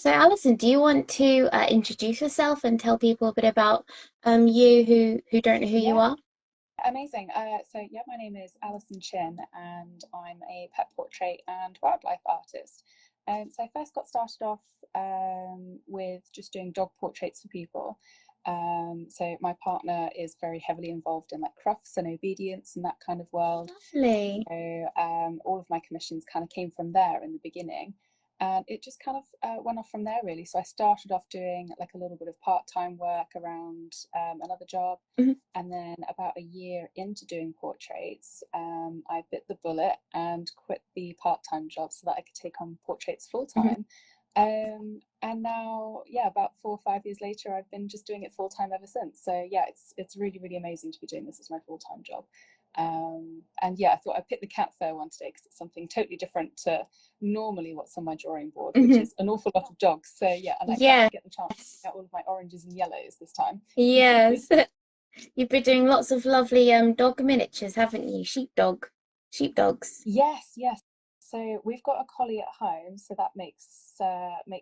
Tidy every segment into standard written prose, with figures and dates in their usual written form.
So Alison, do you want to introduce yourself and tell people a bit about you who don't know who you Yeah, are? amazing. So my name is Alison Chinn, and I'm a pet portrait and wildlife artist. So I first got started off with just doing dog portraits for people. So my partner is very heavily involved in like crufts and obedience and that kind of world. Lovely. So all of my commissions kind of came from there in the beginning. And it just kind of went off from there, really. So I started off doing like a little bit of part-time work around another job. Mhm, And then about a year into doing portraits, I bit the bullet and quit the part-time job so that I could take on portraits mhm. full-time. And now, yeah, about 4 or 5 years later, I've been just doing it full-time ever since. So yeah, it's really, really amazing to be doing this as my full-time job. And yeah, I thought I'd pick the cat fur one today because it's something totally different to normally what's on my drawing board, which Mhm. is an awful lot of dogs. So yeah, and I Yes, actually get the chance to pick out all of my oranges and yellows this time. yes. You've been doing lots of lovely dog miniatures, haven't you? Sheepdogs. Yes, yes. So we've got a collie at home, so that makes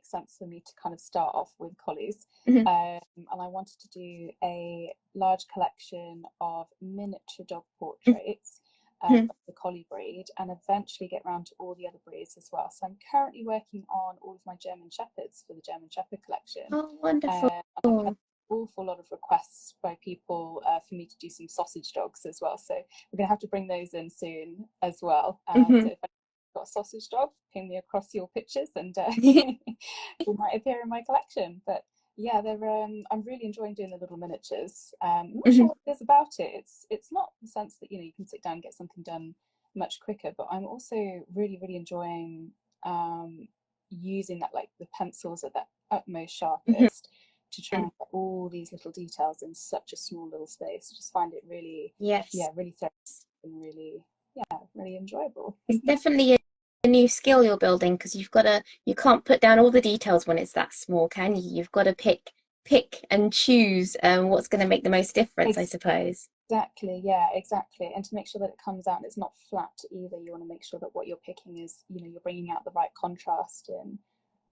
sense for me to kind of start off with collies. Mhm, And I wanted to do a large collection of miniature dog mhm, portraits mhm. of the collie breed, and eventually get round to all the other breeds as well. So I'm currently working on all of my German Shepherds for the German Shepherd collection. Oh, wonderful. And I've had an awful lot of requests by people for me to do some sausage dogs as well. So we're going to have to bring those in soon as well. Mhm. So if you've got a sausage dog, ping me across your pictures and we might appear in my collection. But yeah, I'm really enjoying doing the little miniatures. I'm not sure Mhm, what it is about it. It's not the sense that you can sit down and get something done much quicker, but I'm also really, really enjoying using that, like the pencils at their utmost mhm. sharpest to try and get all these little details in such a small little space. I just find it really, Yes. yeah, really therapeutic and really, yeah, really enjoyable. It's definitely a new skill you're building because you can't put down all the details when it's that small, can you? You've got to pick and choose what's going to make the most difference, I suppose. Exactly, yeah, exactly. And to make sure that it comes out and it's not flat either, you want to make sure that what you're picking is, you're bringing out the right contrast in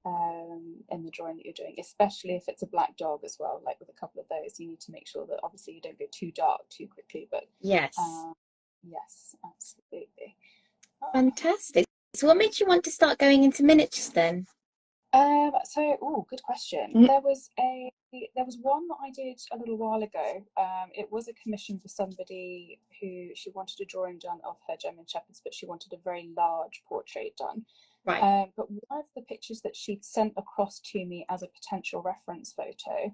the drawing that you're doing, especially if it's a black dog as well. Like with a couple of those, you need to make sure that obviously you don't go too dark too quickly. But Yes. um, yes, absolutely. Ah. Fantastic. So what made you want to start going into miniatures then? Oh, good question. Mhm, There was one that I did a little while ago. It was a commission for somebody who she wanted a drawing done of her German Shepherds, but she wanted a very large portrait done. right. But one of the pictures that she'd sent across to me as a potential reference photo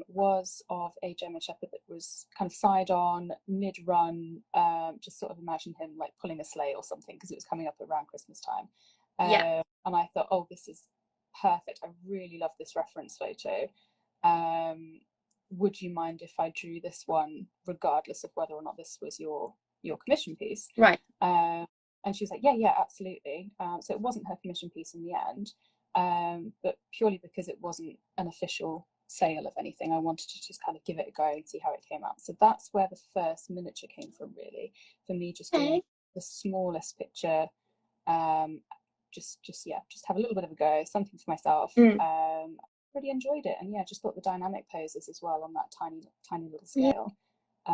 was of a German Shepherd that was kind of side on, mid run. Just sort of imagine him like pulling a sleigh or something because it was coming up around Christmas time. Yeah. And I thought, oh, this is perfect. I really love this reference photo. Um, would you mind if I drew this one, regardless of whether or not this was your commission piece? Right. Um, and she was like, yeah, yeah, absolutely. So it wasn't her commission piece in the end, but purely because it wasn't an official sale of anything, I wanted to just kind of give it a go and see how it came out. So that's where the first miniature came from, really, for me, just doing Okay. the smallest picture. Um, just yeah, just have a little bit of a go, something for myself. Mm. Really enjoyed it, and yeah, just thought the dynamic poses as well on that tiny little scale.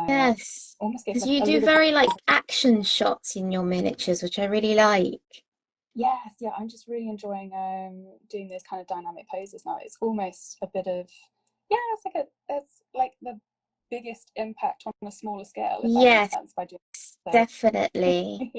Yes. Almost gave Because like you a do little. very like action shots in your miniatures, which I really like. Yes, yeah, I'm just really enjoying doing those kind of dynamic poses now. It's almost a bit of, yeah, it's like the biggest impact on a smaller scale, if that makes Yes, sense, by doing so. definitely.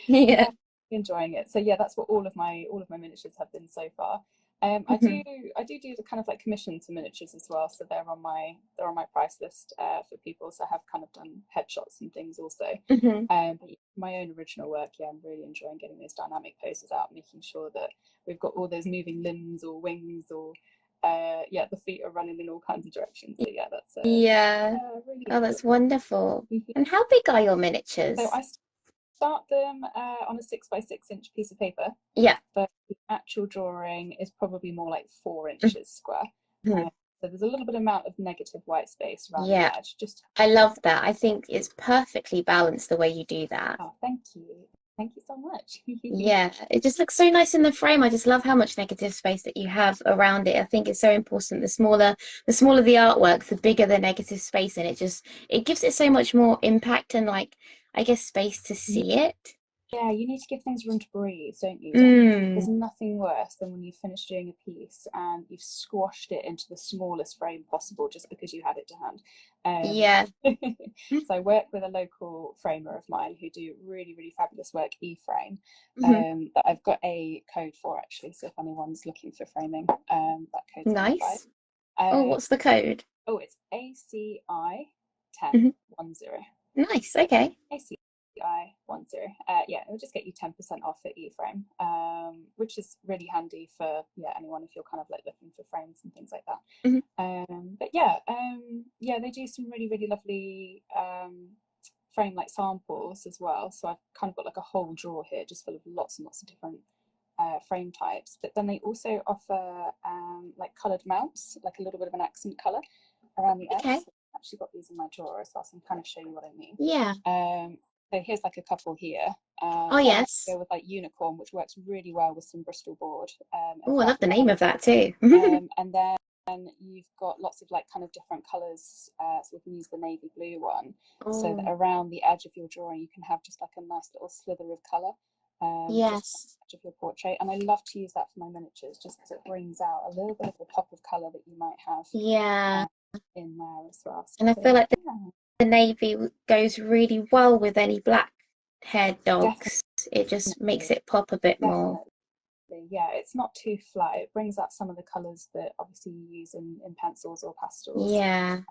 Yeah, Yeah. enjoying it. So yeah, that's what all of my miniatures have been so far. I do Mhm, do the kind of like commissions for miniatures as well, so they're on my price list for people. So I have kind of done headshots and things also. mhm. But my own original work, yeah, I'm really enjoying getting those dynamic poses out, making sure that we've got all those moving limbs or wings or yeah, the feet are running in all kinds of directions. So yeah, that's Yeah. really Oh, that's enjoyable. wonderful. And how big are your So miniatures? I start them on a 6 by 6 inch piece of paper, Yeah. but the actual drawing is probably more like 4 inches square. Mhm. Uh, so there's a little bit amount of negative white space around the Yeah. edge. Just I love that. I think it's perfectly balanced the way you do that. oh, thank you. Thank you so much. Yeah, it just looks so nice in the frame. I just love how much negative space that you have around it. I think it's so important. The smaller the artwork, the bigger the negative space, and it gives it so much more impact and like I guess space to see it. Yeah, you need to give things room to breathe, don't you? There's Mm, nothing worse than when you finish doing a piece and you've squashed it into the smallest frame possible just because you had it to hand. yeah. So I work with a local framer of mine who do really, really fabulous work, E-frame, Hmm. that I've got a code for actually. So if anyone's looking for framing, that code's going to apply. Nice. Oh, what's the code? Oh, it's ACI Hmm. 1010. Nice. Okay. ACI 10. Yeah, it'll just get you 10% off at eFrame, which is really handy for anyone if you're kind of like looking for frames and things like that. Hmm. But yeah, yeah, they do some really, really lovely frame like samples as well. So I've kind of got like a whole drawer here just full of lots and lots of different frame types. But then they also offer like coloured mounts, like a little bit of an accent colour around the edge. Okay. So I've actually got these in my drawer as well, so I can kind of show you what I mean. Yeah. So here's like a couple here. Oh, So I like to yes. go with like unicorn, which works really well with some Bristol board and Oh, I flat love the name lines. of that too. And then you've got lots of like kind of different colours. So we can use the navy blue one, so that Oh, around the edge of your drawing you can have just like a nice little slither of colour. Just on yes. the edge of your portrait, and I love to use that for my miniatures just because it brings out a little bit of the pop of colour that you might have Yeah. in there as well. And I So feel like yeah, the navy goes really well with any black haired dogs. It just makes definitely, it pop a bit more. definitely. Yeah, it's not too flat. It brings out some of the colours that obviously you use in pencils or pastels. Yeah.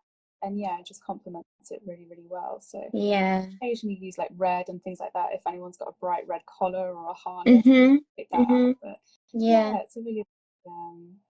And yeah, it just complements it really, really well. So Yeah. occasionally use like red and things like that if anyone's got a bright red collar or a harness, Mhm. pick that Mhm. out. But Yeah. yeah, it's a really,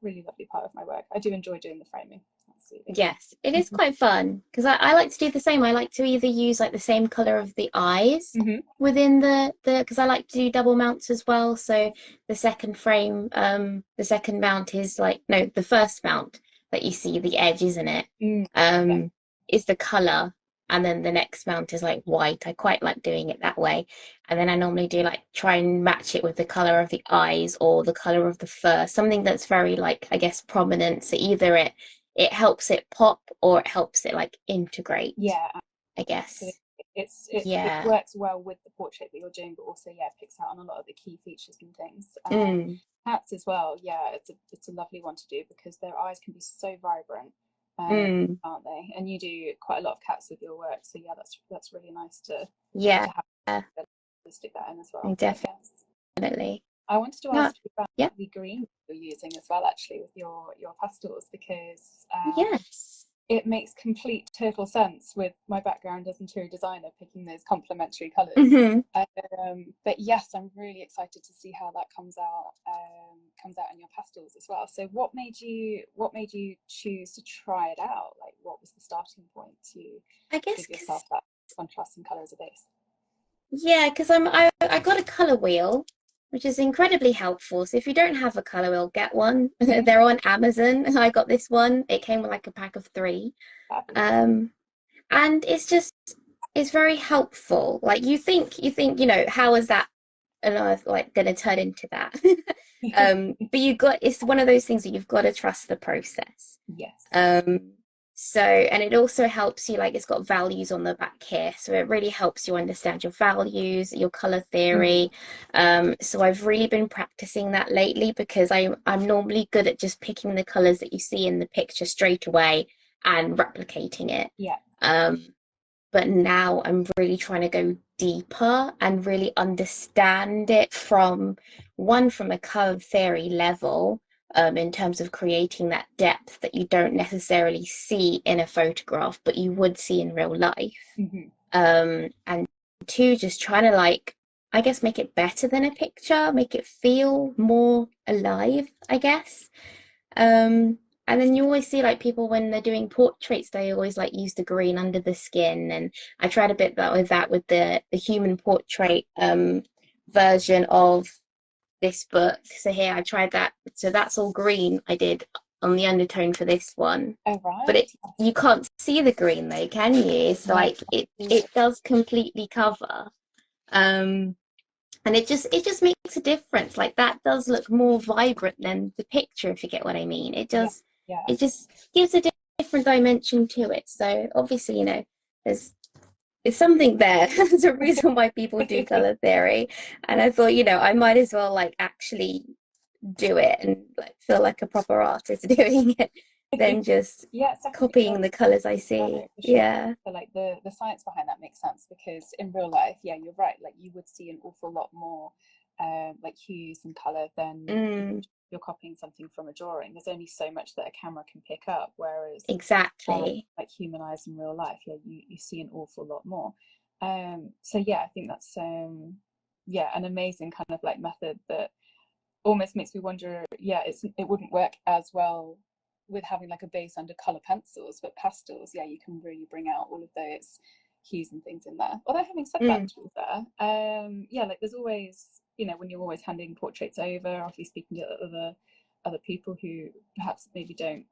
really lovely part of my work. I do enjoy doing the framing, absolutely. Yes, it is quite fun because I like to do the same. I like to either use like the same color of the eyes Mm-hmm. within the because I like to do double mounts as well. So the second frame, the second mount is like no, the first mount that you see the edge, isn't it? Mm, yeah, Um, is the color, and then the next mount is like white. I quite like doing it that way. And then I normally do like try and match it with the color of the eyes or the color of the fur, something that's very like I guess prominent. So either it helps it pop or it helps it like integrate, yeah. I So guess. it Yeah. works well with the portrait that you're doing, but also yeah, picks out on a lot of the key features and things. Mm, Cats as well, yeah, it's a lovely one to do because their eyes can be so vibrant, mm, aren't they? And you do quite a lot of cats with your work, so yeah, that's really nice yeah, to have to stick that in as well. But yes, definitely. I wanted to No, ask you about yeah, the green you're using as well, actually, with your pastels because yes. it makes complete total sense with my background as interior designer picking those complementary colors. Hmm. But yes, I'm really excited to see how that comes out in your pastels as well. So what made you choose to try it out? Like what was the starting point to I guess give yourself because that contrasting color as a base? yeah, because I got a color wheel, which is incredibly helpful. So if you don't have a color wheel, get one. Mm-hmm. They're on Amazon. I got this one. It came with like a pack of three. Fabulous. Um, and it's very helpful. Like you know, how is that on earth like gonna turn into that? But it's one of those things that you've got to trust the process. Yes. Um, so, and it also helps you, like, it's got values on the back here. So it really helps you understand your values, your color Mm-hmm. theory. So I've really been practicing that lately because I'm normally good at just picking the colors that you see in the picture straight away and replicating it. Yeah. Um, but now I'm really trying to go deeper and really understand it from a color theory level, in terms of creating that depth that you don't necessarily see in a photograph, but you would see in real life. Mm-hmm. And two, just trying to like, I guess, make it better than a picture, make it feel more alive, I guess. Um, and then you always see like people when they're doing portraits, they always like use the green under the skin. And I tried a bit that with the human portrait version of this book. So here I tried that. So that's all green I did on the undertone for this one. Oh But right. it you can't see the green though, can you? It's No. like it does completely cover. Um And it just makes a difference. Like that does look more vibrant than the picture, if you get what I mean. It Yeah, does, yeah. it just gives a different dimension to it. So obviously, there's it's something there. There's a reason why people do color theory. And I thought, I might as well like actually do it and like feel like a proper artist doing it than just Yeah, it's definitely copying the colors I see. right, for sure. Yeah. So like the science behind that makes sense because in real life, yeah, you're right. Like you would see an awful lot more like hues and color than you Mm, would if you're copying something from a drawing. There's only so much that a camera can pick up, whereas exactly. like human eyes in real life, yeah, you see an awful lot more. So yeah, I think that's yeah, an amazing kind of like method that almost makes me wonder, yeah, it wouldn't work as well with having like a base under color pencils, but pastels, yeah, you can really bring out all of those hues and things in there. Although having said that, Mm, to be fair, yeah, like there's always, when you're always handing portraits over, or if you're speaking to other people who perhaps maybe don't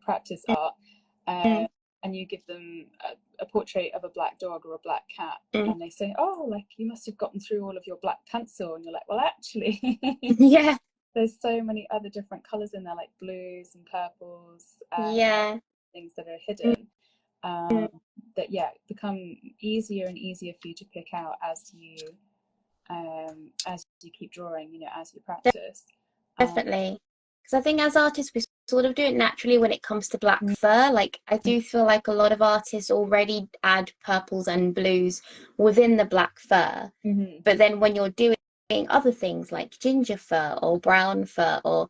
practice art, mm, and you give them a portrait of a black dog or a black cat, mm. and they say, "Oh, like you must have gotten through all of your black pencil," and you're like, "Well, actually." Yeah. There's so many other different colors in there, like blues and purples, Yeah. things that are Mm, hidden. Um, that yeah become easier and easier for you to pick out as you keep drawing, as you practice. Um, definitely. Because I think as artists, we sort of do it naturally when it comes to black mm, fur. Like, I do feel like a lot of artists already add purples and blues within the black fur. mhm, But then when you're doing other things like ginger fur or brown fur, or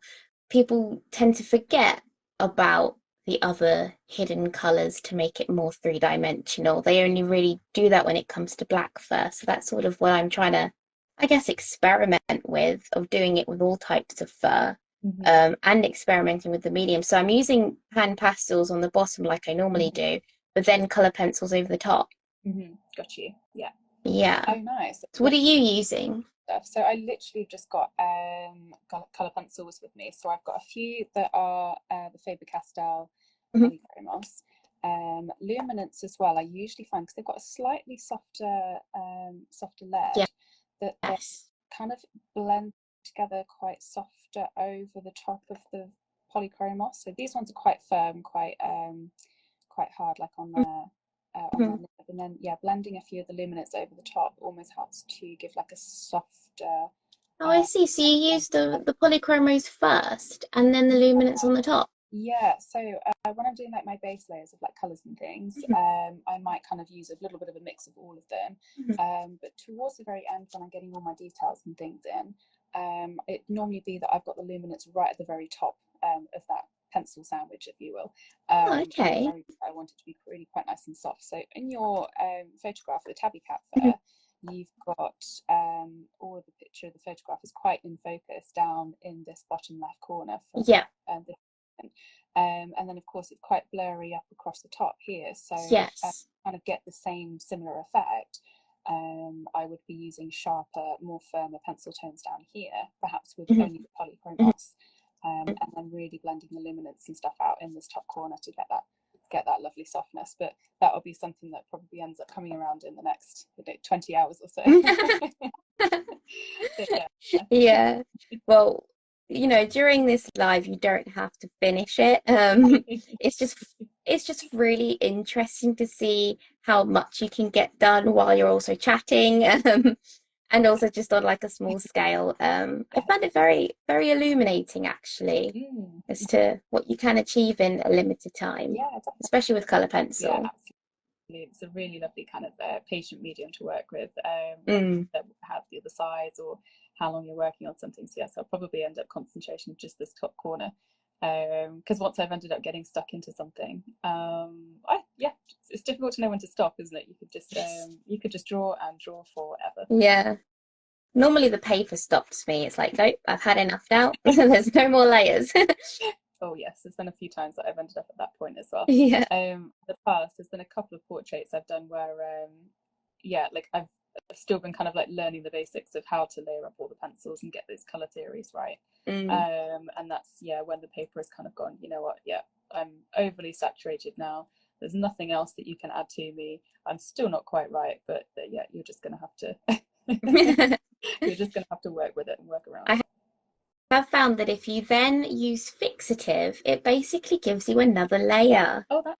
people tend to forget about the other hidden colors to make it more three-dimensional. They only really do that when it comes to black fur. So that's sort of what I'm trying to, I guess, experiment with, of doing it with all types of fur. mhm, And experimenting with the medium. So I'm using hand pastels on the bottom like I normally mhm, do, but then color pencils over the top. got you. Yeah. Yeah. Oh, nice. So what are you using? Stuff. So I literally just got color pencils with me. So I've got a few that are the Faber-Castell Mhm. polychromos. Luminance as well. I usually find because they've got a slightly softer lead that they Yes. kind of blend together quite softer over the top of the polychromos. So these ones are quite firm, quite hard, like on their Mhm. nib. And then yeah, blending a few of the luminance over the top almost helps to give like a softer Oh, I uh, see. So you use the polychromos first and then the luminance on the top. yeah, so when I'm doing like my base layers of like colors and things, Mhm. I might kind of use a little bit of a mix of all of them. Mhm. But towards the very end, when I'm getting all my details and things in, it normally be that I've got the luminance right at the very top of that pencil sandwich, if you will. Oh, At the okay. very, I want it to be really quite nice and soft. So in your photograph, the tabby cat Mhm. fur, you've got all of the picture of the photograph is quite in focus down in this bottom left corner from Yeah. the and then of course it's quite blurry up across the top here, so Yes. kind of get the same similar effect. I would be using sharper, more firmer pencil tones down here, perhaps with Mhm. only the Mhm. polychromos, and then really blending the luminance and stuff out in this top corner to get that lovely softness. But that will be something that probably ends up coming around in the next 20 hours or so. But yeah. Yeah. Well, during this live, you don't have to finish it. It's just it's just really interesting to see how much you can get done while you're also chatting, and also just on like a small scale. I Yeah. found it very, very illuminating actually, Mm. as to what you can achieve in a limited time, Yeah, definitely. especially with color Yeah, pencil. absolutely. It's a really lovely kind of patient medium to work with, Mm. that have the other sides or how long you're working on something. So yes, I'll probably end up concentrating on just this top corner, because once I've ended up getting stuck into something, yeah, it's difficult to know when to stop, isn't it? You could just draw and draw forever. Yeah. Normally the paper stops me. It's like, nope, I've had enough now. There's no more layers. Oh yes, there's been a few times that I've ended up at that point as well. Yeah. The past, there's been a couple of portraits I've done where, yeah, like I've still been kind of like learning the basics of how to layer up all the pencils and get those color theories right. Mm. And that's yeah, when the paper has kind of gone, you know what, yeah, I'm overly saturated now. There's nothing else that you can add to me. I'm still not quite right, but yeah, you're just gonna have to You're just going to have to work with it and work around I it. have found that if you then use fixative, it basically gives you another layer. Oh, that's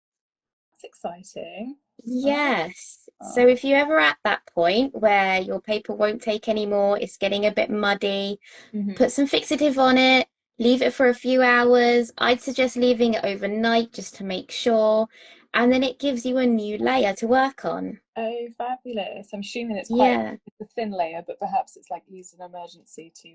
exciting. Oh, Yes. So oh. if you're ever at that point where your paper won't take anymore, it's getting a bit muddy, Hmm. put some fixative on it, leave it for a few hours. I'd suggest leaving it overnight just to make sure, and then it gives you a new layer to work on. Oh, fabulous. I'm assuming Yeah. it's a thin layer, but perhaps it's like used in emergency to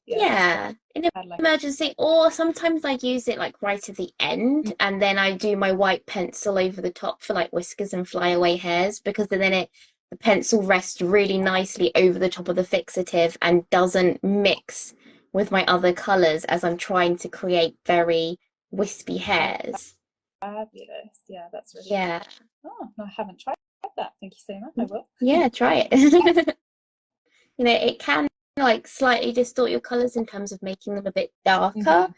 yeah, just Yeah, in an add like emergency, or sometimes I use it like right at the end, and then I do my white pencil over the top for like whiskers and flyaway hairs because then the pencil rests really nicely over the top of the fixative and doesn't mix with my other colors as I'm trying to create very wispy oh, hairs. fabulous. Yeah, that's really good. Yeah. Oh, no, I haven't tried that. Thank you so much. I will. Yeah, try it. It can like slightly distort your colors in terms of making them a bit darker, Hmm.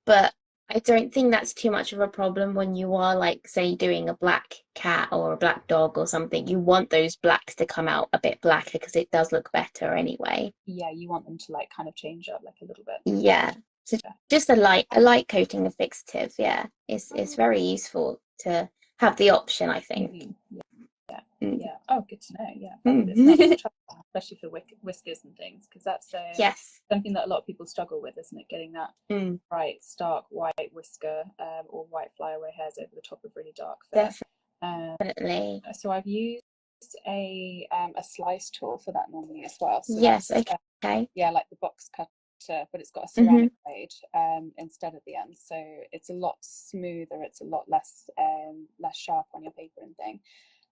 but I don't think that's too much of a problem when you are like, say, doing a black cat or a black dog or something. You want those blacks to come out a bit blacker because it does look better anyway. Yeah, you want them to like kind of change up like a little bit. Yeah. So Yeah. just a light coating of fixative, yeah, it's Oh. very useful to have the option, I think. Hmm. Yeah, Mm. yeah. Oh, good to know. Yeah, fabulous. No, Mm. especially for whiskers and things, because that's Yes. something that a lot of people struggle with, isn't it? Getting that Mm. bright, stark white whisker or white flyaway hairs over the top of really dark fur. Um, Definitely. so I've used a slice tool for that normally as well. So Yes, that's okay. yeah, like the box cutter, but it's got a Hmm. ceramic blade instead of the end. So it's a lot smoother. It's a lot less sharp on your paper and thing.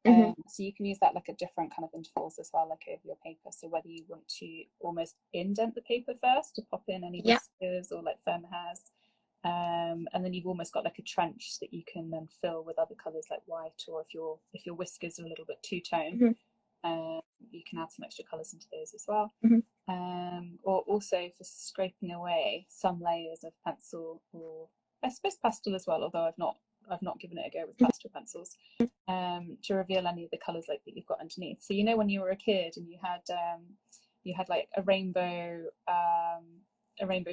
Hmm. So you can use that like at different kind of intervals as well, like over your paper. So whether you want to almost indent the paper first to pop in any Yeah. whiskers or like firm hairs, and then you've almost got like a trench that you can then fill with other colours like white, or if your whiskers are a little bit two tone, Hmm. um, you can add some extra colours into those as well. Hmm. Or also for scraping away some layers of pencil, or I suppose pastel as well, although I've not given it a go with pastel pencils, to reveal any of the colours like that you've got underneath. So you know when you were a kid and you had like a rainbow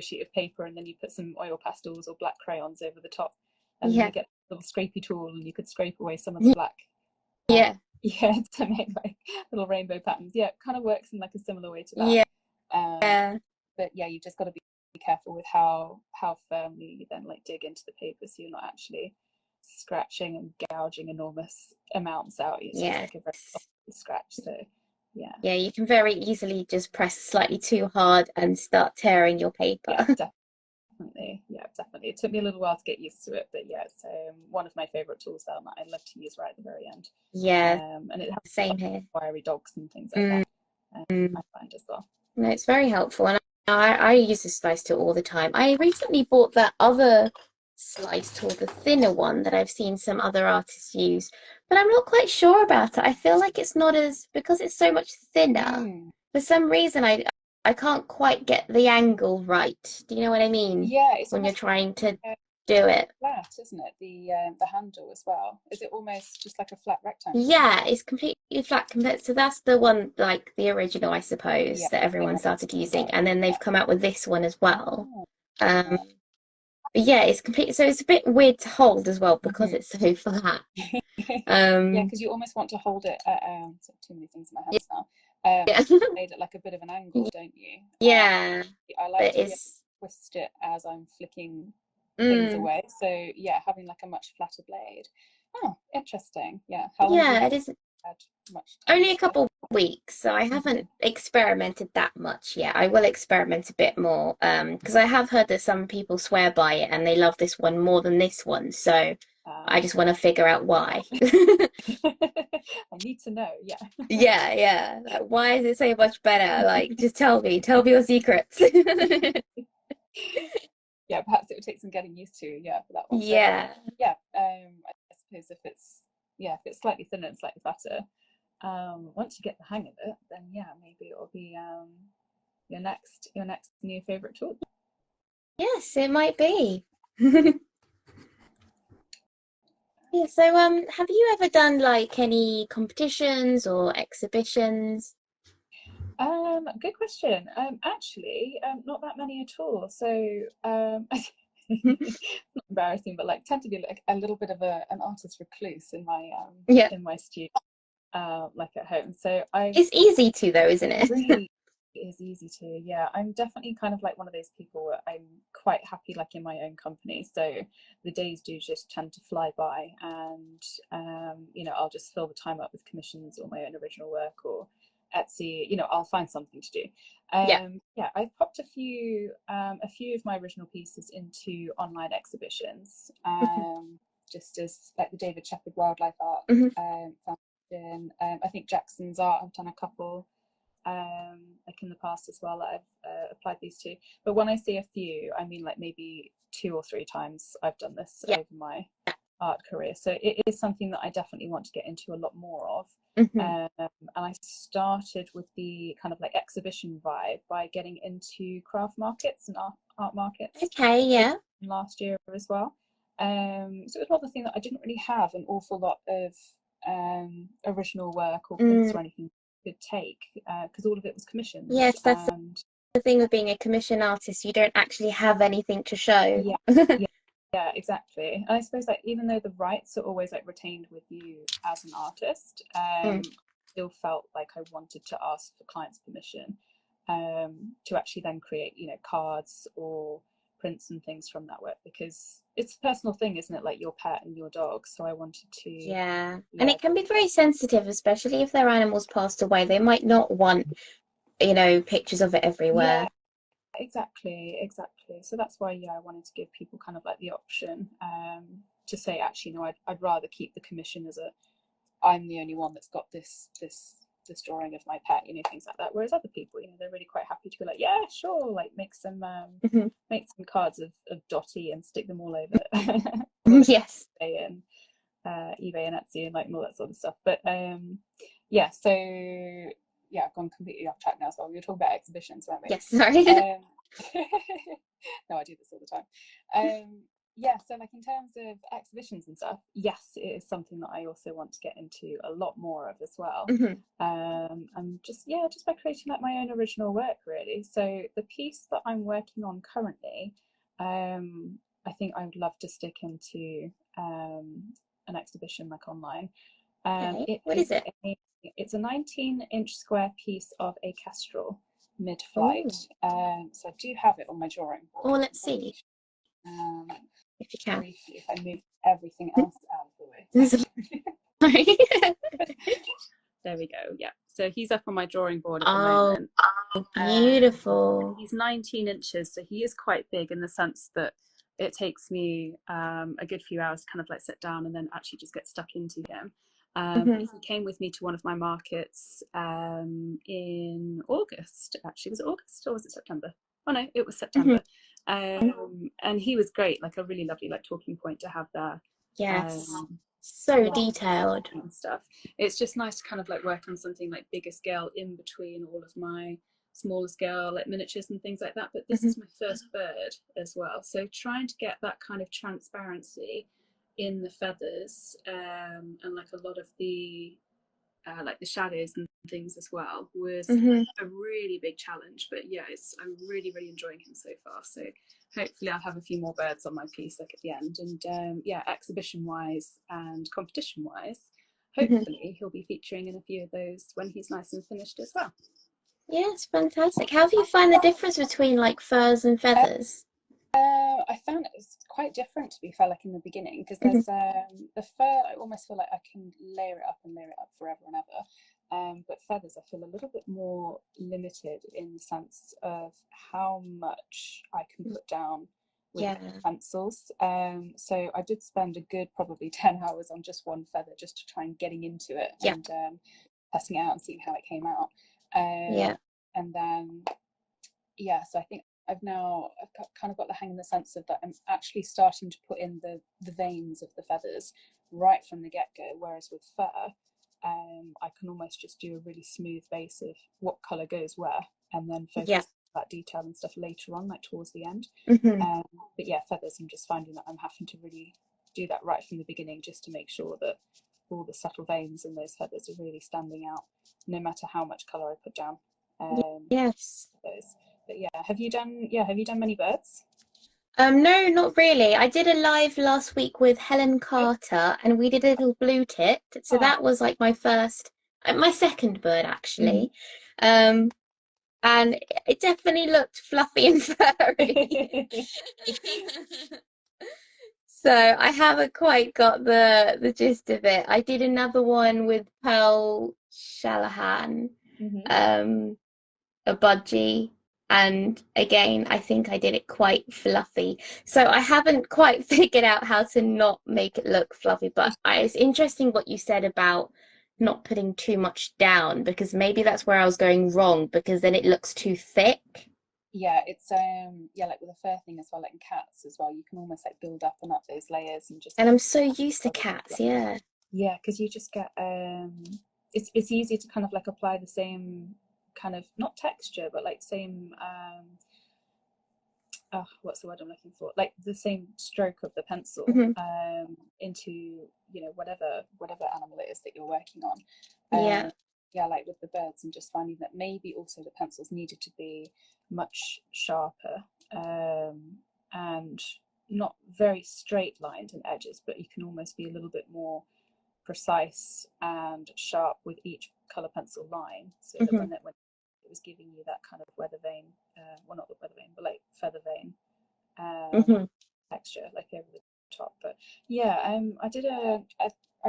sheet of paper, and then you put some oil pastels or black crayons over the top, and then Yeah. you get a little scrapey tool and you could scrape away some of the black. Uh, Yeah. yeah, to make like little rainbow patterns. Yeah, it kind of works in like a similar way to that. Yeah. Um, but yeah, you just got to be careful with how firmly you then like dig into the paper, so you're not actually scratching and gouging enormous amounts out. It's just Yeah. like a very soft scratch. So yeah, Yeah, you can very easily just press slightly too hard and start tearing your yeah, paper. definitely. Yeah, definitely. It took me a little while to get used to it, but yeah, it's one of my favorite tools that I love to use right at the very end. Yeah, And it helps with same like here. wiry dogs and things like that. Mm. I find as well. No, it's very helpful, and I use the slice tool all the time. I recently bought that other slice tool, the thinner one that I've seen some other artists use, but I'm not quite sure about it. I feel like it's not as because it's so much thinner. Mm. For some reason, I can't quite get the angle right. Do you know what I mean? Yeah, it's When you're almost trying to uh, do it. flat, isn't it? The handle as well. Is it almost just like a flat rectangle? Yeah, it's completely flat compared. So that's the one, like the original, I suppose, Yeah, that the everyone one started from using, birth. and then Yeah. they've come out with this one as well. Oh. Um, but yeah, it's complete. So it's a bit weird to hold as well because Mhm. it's so flat. Yeah, Um, because you almost want to hold it at so too many things in my yeah, hands now. yeah, Made it like a bit of an angle, don't you? yeah. I like But to be able it's to twist it as I'm flicking things mm, away. So yeah, having like a much flatter blade. Oh, interesting. Yeah. How long have you yeah, it is had much time only a to couple weeks, so I haven't Mhm. experimented that much yet. I will experiment a bit more, because I have heard that some people swear by it and they love this one more than this one. So I Uh, just want to figure out why. I need to know. Yeah. Yeah, yeah. Like, why is it so much better? Like, just tell me your secrets. Yeah, perhaps it would take some getting used to, yeah, for that one. But Yeah. yeah, I suppose if it's slightly thinner and slightly fatter, once you get the hang of it, then yeah, maybe it'll be your next new favorite tool. Yes, it might be. Yeah, so have you ever done like any competitions or exhibitions? Good question. Actually, not that many at all. So, not embarrassing, but like tend to be like a little bit of an artist recluse Yeah. in my studio, like at home. So I've It's easy to though, isn't it? really it is easy to, yeah. I'm definitely kind of like one of those people where I'm quite happy like in my own company. So the days do just tend to fly by, and I'll just fill the time up with commissions or my own original work or Etsy. I'll find something to do. Yeah. Yeah, I've popped a few of my original pieces into online exhibitions, Mhm. just as like the David Shepherd Wildlife Art Mhm. Foundation. I think Jackson's Art. I've done a couple like in the past as well that I've applied these to. But when I say a few, I mean like maybe 2 or 3 times I've done this Yeah. over my art career. So it is something that I definitely want to get into a lot more of. Mhm. And I started with the kind of like exhibition vibe by getting into craft markets and art markets Okay, yeah. last year as well. So it was another thing that I didn't really have an awful lot of original work or prints Mm, or anything could take because all of it was commissions. yes, that's And the thing with being a commission artist. You don't actually have anything to show. yeah, yeah, yeah, exactly. And I suppose like even though the rights are always like retained with you as an artist, Mm. still felt like I wanted to ask for clients' permission to actually then create, cards or prints and things from that work because it's a personal thing, isn't it? Like your pet and your dog. So I wanted to, Yeah. And yeah, it can be very sensitive, especially if their animals passed away. They might not want, pictures of it yeah, everywhere. exactly, exactly. So that's why, yeah, I wanted to give people kind of like the option to say, actually, no, I'd rather keep the commission as a I'm the only one that's got this drawing of my pet, things like that. Whereas other people, they're really quite happy to be like, yeah, sure, like Mhm. make some cards of Dotty and stick them all over all over Yes. eBay and Etsy and like all that sort of stuff. But yeah, so yeah, I've gone completely off track now as well. We were talking about exhibitions, weren't we? Yes, sorry. Um, no, I do this all the time. Yeah, so like in terms of exhibitions and stuff, yes, it is something that I also want to get into a lot more of as well. Mhm. And just by creating like my own original work, really. So the piece that I'm working on currently, I think I would love to stick into an exhibition like online. Okay. It What is is it? it's a 19-inch square piece of a kestrel mid-flight. Oh. So I do have it on my drawing Oh, board. I can let's probably see um, if you can. briefly if I move everything else out of the way. Sorry. There we go. Yeah. So he's up on my drawing board at the Oh, moment. beautiful. He's 19 inches, so he is quite big in the sense that it takes me a good few hours to kind of like sit down and then actually just get stuck into him. But Hmm. he came with me to one of my markets in August. Actually, was it August or was it September? Oh no, it was Hmm. September. And he was great, like a really lovely like talking point to have there. Yes. Um, So while detailed. and stuff. It's just nice to kind of like work on something like bigger scale in between all of my smaller scale like miniatures and things like that. But this Hmm. is my first bird as well, so trying to get that kind of transparency in the feathers and like a lot of the like the shadows and things as well was Hmm. a really big challenge. But yeah, I'm really really enjoying him so far. So hopefully I'll have a few more birds on my piece like at the end. And yeah, exhibition wise and competition wise, Hmm. hopefully he'll be featuring in a few of those when he's nice and finished as well. Yes, fantastic. How do you find the difference between like furs and feathers? I found it's quite different to be fair, like in the beginning, because Hmm. there's the fur. I almost feel like I can layer it up and layer it up forever and ever. But feathers, I feel a little bit more limited in the sense of how much I can put down with Yeah. pencils. So I did spend a good probably 10 hours on just one feather, just to try and getting into it Yeah. and testing it out and seeing how it came out. Yeah. And then yeah, so I think I've kind of got the hang in the sense of that I'm actually starting to put in the veins of the feathers right from the get go. Whereas with fur, I can almost just do a really smooth base of what color goes where, and then Yeah. focus on that detail and stuff later on, like towards the end. Hmm. Um, but yeah, feathers, I'm just finding that I'm having to really do that right from the beginning, just to make sure that all the subtle veins in those feathers are really standing out, no matter how much color I put down. Yes. Those. But have you done many birds? No, not really. I did a live last week with Helen Carter and we did a little blue tit. So Oh. that was like my second bird Mhm. actually. Um, and it definitely looked fluffy and furry. So I haven't quite got the gist of it. I did another one with Pearl Shalahan, Mhm. um, a budgie, and again, I think I did it quite fluffy. So I haven't quite figured out how to not make it look fluffy, but it's interesting what you said about not putting too much down because maybe that's where I was going wrong because then it looks too thick. Yeah, it's like with the fur thing as well, like in cats as well, you can almost like build up and up those layers and just And I'm so used to rather than cats, fluffy. yeah. Yeah, because you just get it's easy to kind of like apply the same kind of not texture but like same oh, what's the word I'm looking for? Like the same stroke of the pencil Hmm. into whatever animal it is that you're working on. Yeah. Yeah, like with the birds, and just finding that maybe also the pencils needed to be much sharper and not very straight lined in edges, but you can almost be a little bit more precise and sharp with each color pencil line, so that Hmm. when it was giving you that kind of weather vane, well, not the weather vane, but like feather vane um, Hmm. texture, like over the top. But yeah, I did a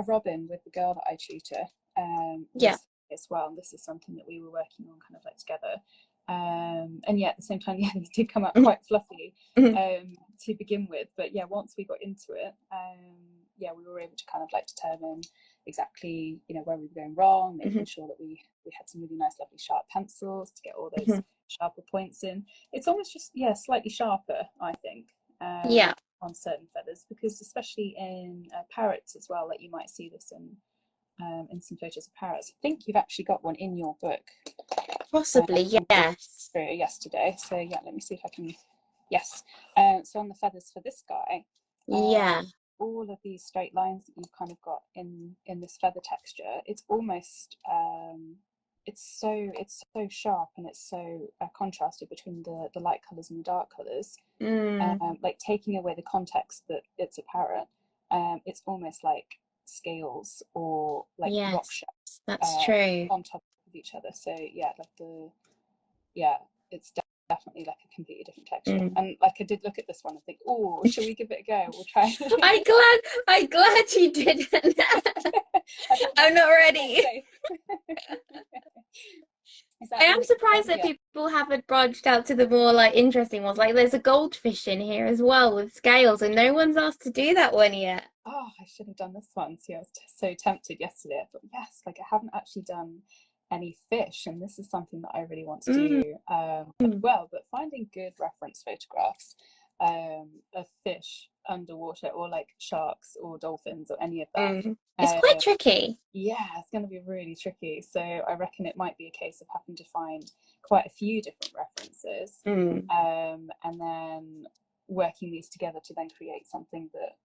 robin with the girl that I tutor Yeah. recently as well. And this is something that we were working on kind of like together. And yeah, at the same time, yeah, they did come out Hmm. quite fluffy Hmm. to begin with. But yeah, once we got into it, yeah, we were able to kind of like determine exactly, where we were going wrong, making sure that we had some really nice, lovely sharp pencils to get all those Hmm. sharper points in. It's almost just, yeah, slightly sharper, I think, Yeah. on certain feathers, because especially in parrots as well, like you might see this in some photos of parrots. I think you've actually got one in your book Possibly, from yes. yesterday. So yeah, let me see if I can. Yes. So on the feathers for this guy, Yeah. all of these straight lines that you've kind of got in this feather texture, it's almost it's so sharp, and it's so contrasted between the light colors and the dark colors. Mm. Like taking away the context that it's a parrot, it's almost like scales or like rock Yes, shells that's true. on top of each other. So yeah, like yeah, it's definitely like a completely different texture. Mm. And like I did look at this one and think, oh, should we give it a go? We'll try. I'm glad you didn't. I thought I'm not not ready. safe. Is I that am surprised that yeah? people haven't branched out to the more like interesting ones. Like there's a goldfish in here as well with scales, and no one's asked to do that one yet. Oh, I should have done this one. So I was so tempted yesterday. I thought, yes, like I haven't actually done any fish, and this is something that I really want to Mm. do as well. But finding good reference photographs of fish underwater, or like sharks or dolphins or any of that, Mm. It's quite uh, tricky. yeah, it's going to be really tricky. So I reckon it might be a case of having to find quite a few different references, Mm. and then working these together to then create something that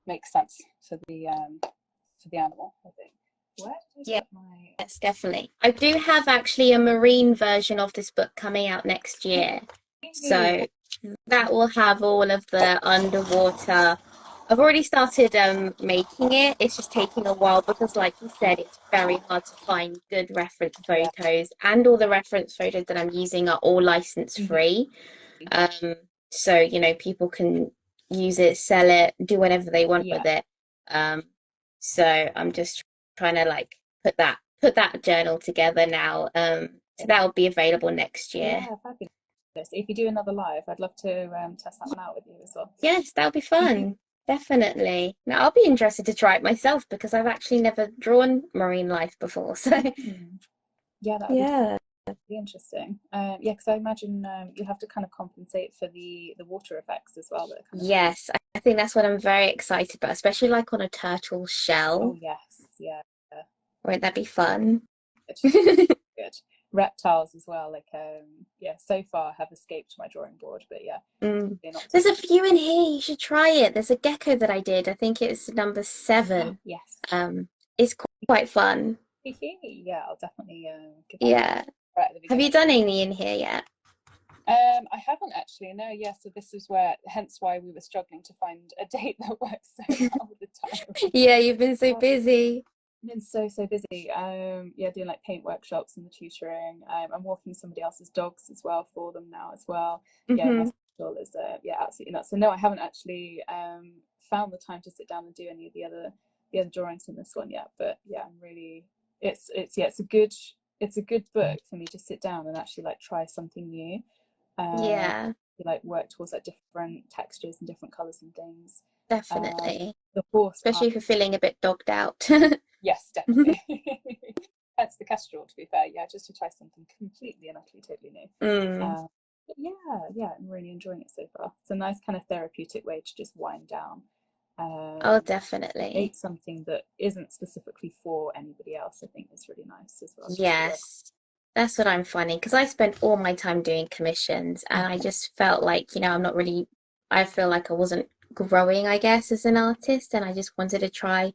makes sense for the animal. I think. Where did I Yeah, put my? yes, definitely. I do have actually a marine version of this book coming out next year. Hey, So that will have all of the underwater. I've already started making it. It's just taking a while because, like you said, it's very hard to find good reference yeah. photos, and all the reference photos that I'm using are all license Mhm. free. Um, so people can use it, sell it, do whatever they want Yeah. with it. Um, so I'm just trying to like put that journal together now. So that will be available next year. Yeah, fabulous. If you do another live, I'd love to test that one out with you as well. Yes, that'll be fun. Definitely. Now I'll be interested to try it myself because I've actually never drawn marine life before. So Yeah, that would be yeah. really interesting. Yeah, because I imagine you have to kind of compensate for the water effects as well that are kind of coming. Yes, I think that's what I'm very excited about, especially like on a turtle Oh shell. yes, yeah, Won't that be fun? good, good. Reptiles as well. Like yeah, so far have escaped my drawing board, but yeah, Mm. they're not too There's a much. few in here. You should try it. There's a gecko that I did. I think it's number Oh 7. yes, Um, it's quite fun. yeah, I'll definitely give that a go. Yeah. right at the Have you beginning. done any in here yet? I haven't actually, no, yeah, so this is where, hence why we were struggling to find a date that works so well with the time. Yeah, you've been so I've busy. been so busy. Yeah, doing like paint workshops and the tutoring. I'm walking somebody else's dogs as well for them now as well. Yeah, my Hmm. schedule is yeah, absolutely nuts. So no, I haven't actually found the time to sit down and do any of the other drawings in this one yet. But yeah, I'm really it's yeah, it's a good book for me to sit down and actually like try something new. uh, Yeah, like work towards like different textures and different colors and things. Um, definitely. the horse part, Especially if you're feeling a bit dogged out. yes, definitely. That's the kestrel, to be fair. Yeah, just to try something completely and utterly totally new. Mm. But yeah, I'm really enjoying it so far. It's a nice kind of therapeutic way to just wind down. Oh, To definitely. make something that isn't specifically for anybody else, I think is really nice as well, just to work. Yes, that's what I'm finding because I spent all my time doing commissions and I just felt like, I'm not really, I feel like I wasn't growing, I guess, as an artist, and I just wanted to try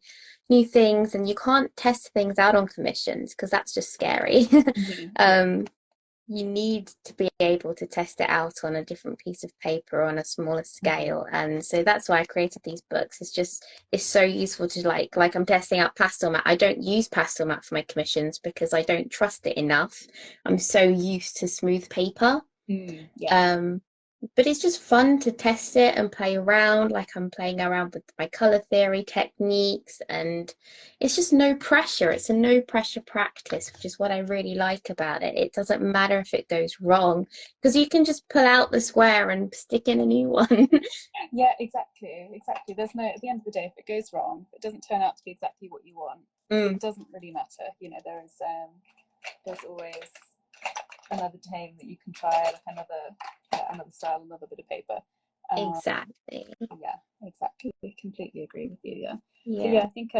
new things. And you can't test things out on commissions because that's just scary. Yeah. Um, you need to be able to test it out on a different piece of paper on a smaller Mhm. scale, and so that's why I created these books. It's so useful to like I'm testing out pastel mat. I don't use pastel mat for my commissions because I don't trust it enough. I'm so used to smooth paper. Yeah. um but it's just fun to test it and play around. Like I'm playing around with my color theory techniques, and it's just no pressure. It's a no pressure practice, which is what I really like about it. It doesn't matter if it goes wrong because you can just pull out the square and stick in a new one. Yeah, exactly. There's no, at the end of the day, if it goes wrong, if it doesn't turn out to be exactly what you want, Mm, it doesn't really matter. You know, there's always another time that you can try, like another style, another bit of paper. Um, exactly. yeah, exactly. Completely agree with you. Yeah, but yeah, Yeah. I think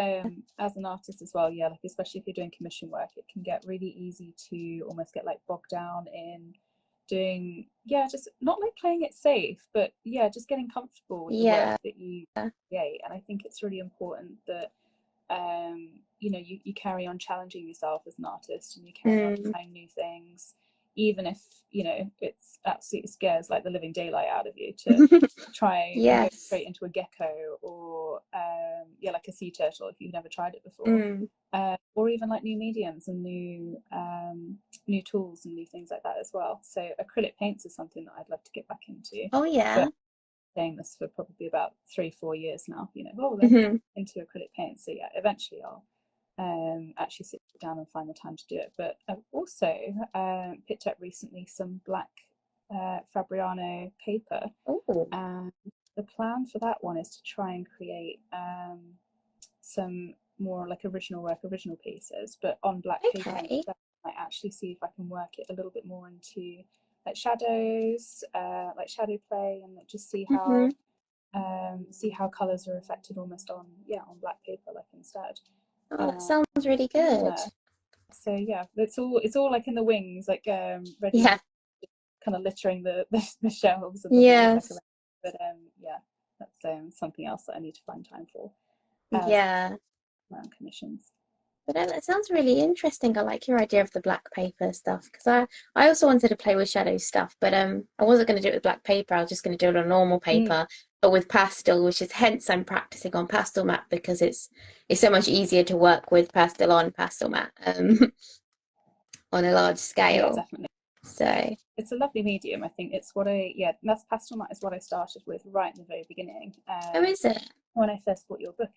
as an artist as well, yeah, like especially if you're doing commission work, it can get really easy to almost get like bogged down in doing, yeah, just not like playing it safe, but yeah, just getting comfortable with the work Yeah. that you create. And I think it's really important that you know, you carry on challenging yourself as an artist and you carry on Mm. trying new things, even if, you know, it's absolutely scares like the living daylight out of you to try and go Yes. straight into a gecko or yeah, like a sea turtle if you've never tried it before. Mm. Or even like new mediums and new tools and new things like that as well. So acrylic paints is something that I'd love to get back into, Oh but yeah. saying this for probably about 3-4 years now. You know, oh, let's get Hmm. into acrylic paint. So yeah, eventually I'll actually sit down and find the time to do it. But I've also picked up recently some black Fabriano paper, Oh, and the plan for that one is to try and create some more like original work, original pieces, but on black paper okay. instead. I actually see if I can work it a little bit more into like shadows, like shadow play, and just Hmm. see how colors are affected almost on, yeah, on black paper like instead. Oh, that Uh, sounds really good. yeah. So yeah, it's all like in the wings, like Yeah. ready, kind of littering the shelves and the walls like Yes. around. But yeah, that's something else that I need to find time for as Yeah. around commissions. But it sounds really interesting. I like your idea of the black paper stuff because I also wanted to play with shadow stuff, but I wasn't going to do it with black paper. I was just going to do it on normal Mm. paper, but with pastel, which is hence I'm practicing on pastel mat because it's so much easier to work with pastel on pastel mat on a large Yeah, scale. definitely. So, It's a lovely medium. I think it's what I, yeah, that's pastel mat is what I started with right in the very beginning. oh, is it? When I first bought your book,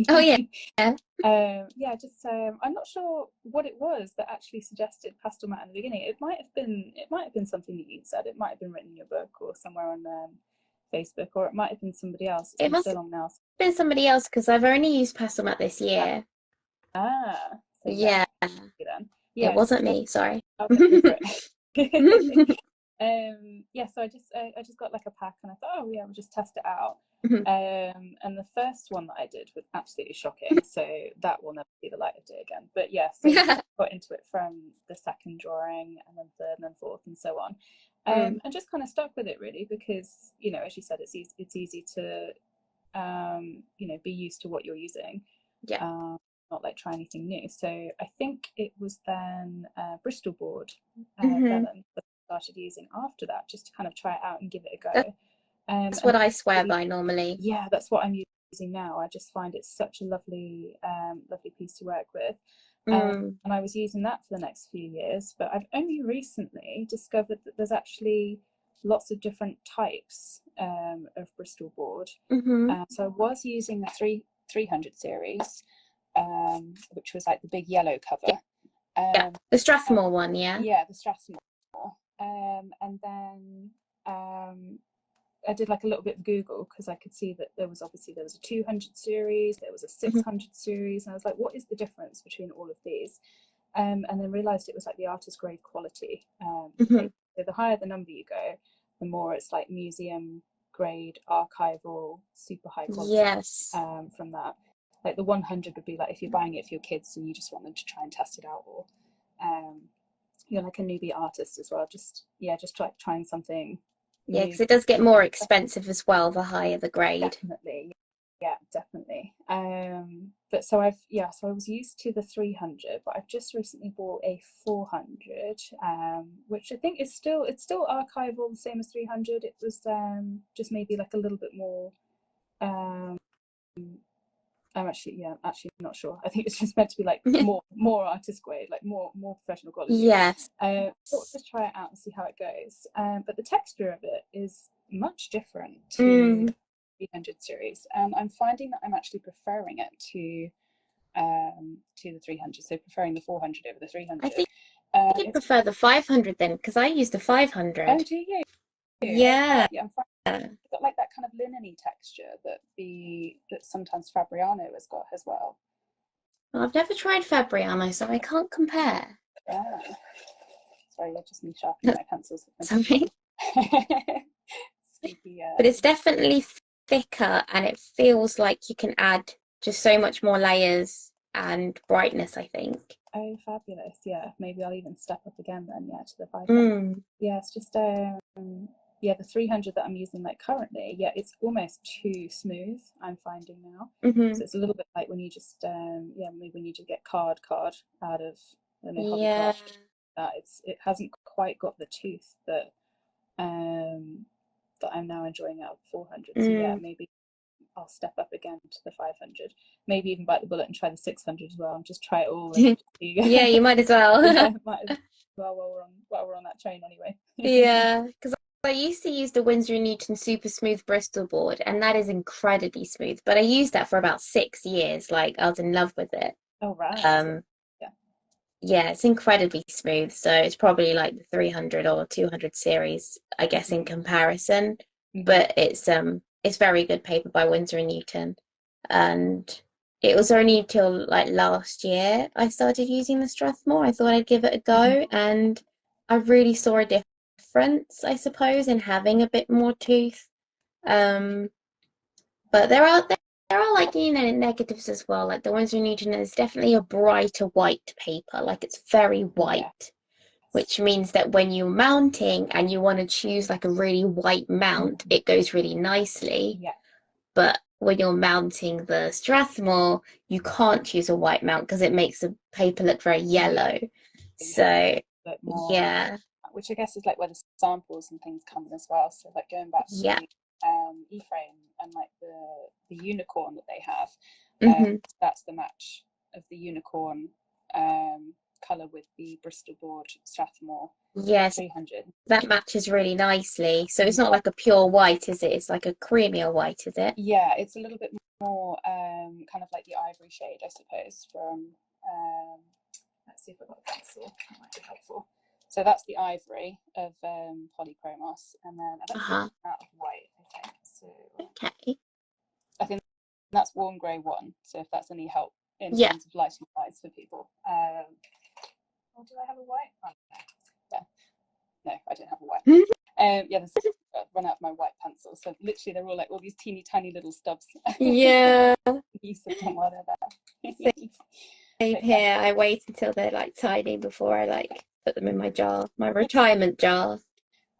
Oh yeah. actually. Yeah, just I'm not sure what it was that actually suggested pastel mat in the beginning. It might have been something that you'd said. It might have been written in your book or somewhere on Facebook, or it might have been somebody else. It's It been must so have long now. been somebody else because I've only used pastel mat this year. So yeah, Yeah, then it yeah, just wasn't me, sorry. okay, go for it. Yeah, so I just got like a pack and I thought, oh yeah, we'll just test it out. And the first one that I did was absolutely shocking, so that will never see the light of day again. But yeah, so got into it from the second drawing and then third and then fourth and so on. Mm, And just kind of stuck with it really because, you know, as you said, it's easy to you know, be used to what you're using. yeah. Um, not like try anything new. So I think it was then Bristol board Hmm. vellum that I started using after that, just to kind of try it out and give it a That's go. what And I swear really, by normally. yeah, that's what I'm using now. I just find it's such a lovely, lovely piece to work with. Mm. And I was using that for the next few years, but I've only recently discovered that there's actually lots of different types of Bristol board. Hmm. So I was using the 300 series, which was like the big yellow Yeah, cover. yeah. Um, The and Strathmore one, yeah. yeah, the Strathmore. And then I did like a little bit of Google, because I could see that there was a 200 series, there was a Hmm. 600 series, and I was like, what is the difference between all of these? And then realized it was like the artist grade quality. Hmm. So the higher the number you go, the more it's like museum grade, archival, super high quality Yes. from that. Like the 100 would be like if you're buying it for your kids and you just want them to try and test it out, or um, you're like a newbie artist as well. Just yeah, just trying something Yeah, new. because it does get more expensive as well, the higher the grade. Definitely, yeah, definitely. But so so I was used to the 300, but I've just recently bought a 400, which I think is still archival, the same as 300. It was just maybe like a little bit more. Um, I'm actually not sure. I think it's just meant to be like more artist grade, like more professional quality. Yes. Thought just try it out and see how it goes. But the texture of it is much different to Mm. 300 series, and I'm finding that I'm actually preferring it to the 300. So preferring the 400 over the I 300. think you'd It's prefer the 500 then, because I use the Oh, 500. do you? Yeah. Okay, I'm finding it's got like that kind of linen-y texture that sometimes Fabriano has got as well. Well, I've never tried Fabriano, so I can't compare. Ah. Sorry, just me sharpening my pencils with my Sorry. teeth. Sneaky. But it's definitely thicker and it feels like you can add just so much more layers and brightness, I think. Oh, fabulous! Yeah, maybe I'll even step up again then. Yeah, to the 500. Mm. Yeah, it's just yeah, the 300 that I'm using like currently. Yeah, it's almost too smooth. I'm finding now. Hmm. So it's a little bit like when you just yeah, maybe when you just get card out of, I don't know, Yeah. Hobbycraft. It hasn't quite got the tooth um that I'm now enjoying out of 400. So yeah, Mm. maybe I'll step up again to the 500. Maybe even bite the bullet and try the 600 as well, and just try it all and see. Yeah, you might as well. Yeah, might as well while we're on that train anyway. Yeah, because I used to use the Winsor& and Newton Super Smooth Bristol board, and that is incredibly smooth. But I used that for about 6 years. Like I was in love with it. Oh right, Um, yeah. yeah, it's incredibly smooth. So it's probably like the 300 or 200 series, I guess, in comparison. Mm-hmm. But it's very good paper by Winsor& and Newton. And it was only till like last year I started using the Strathmore. I thought I'd give it a Mm-hmm. go, and I really saw a difference, I suppose, in having a bit more tooth. Um, but there are like negatives as well. Like the Winsor& and Newton is definitely a brighter white paper. Like it's very Yeah. white, which means that when you're mounting and you want to choose like a really white mount, Mm-hmm. it goes really nicely. Yeah. But when you're mounting the Strathmore, you can't choose a white mount because it makes the paper look very Yeah. yellow. You have to So a bit more, yeah, which I guess is like where the samples and things come in as well. So like going back to yeah. E-frame and like the unicorn that they have, Hmm. that's the match of the unicorn color with the Bristol board Strathmore Yes, 300. that matches really nicely. So it's not Yeah, like a pure white, is it? It's like a creamier white, is it? yeah, it's a little bit more kind of like the ivory shade, I suppose. From let's see if I've got a pencil. That might be helpful. So that's the ivory of polychromos, and then I've actually Uh-huh. run out of white. Okay, so Okay. I think that's warm grey one. So if that's any help in Yeah. terms of lighting whites for people. Oh, do I have a white? Oh, no. Yeah. No, I don't have a white. Yeah, I've run out of my white pencil. So literally, they're all like all these teeny tiny little stubs. Yeah. Use of them while they're there. Same But yeah, here. I wait until they're like tiny before I like put them in my jar, my retirement jar.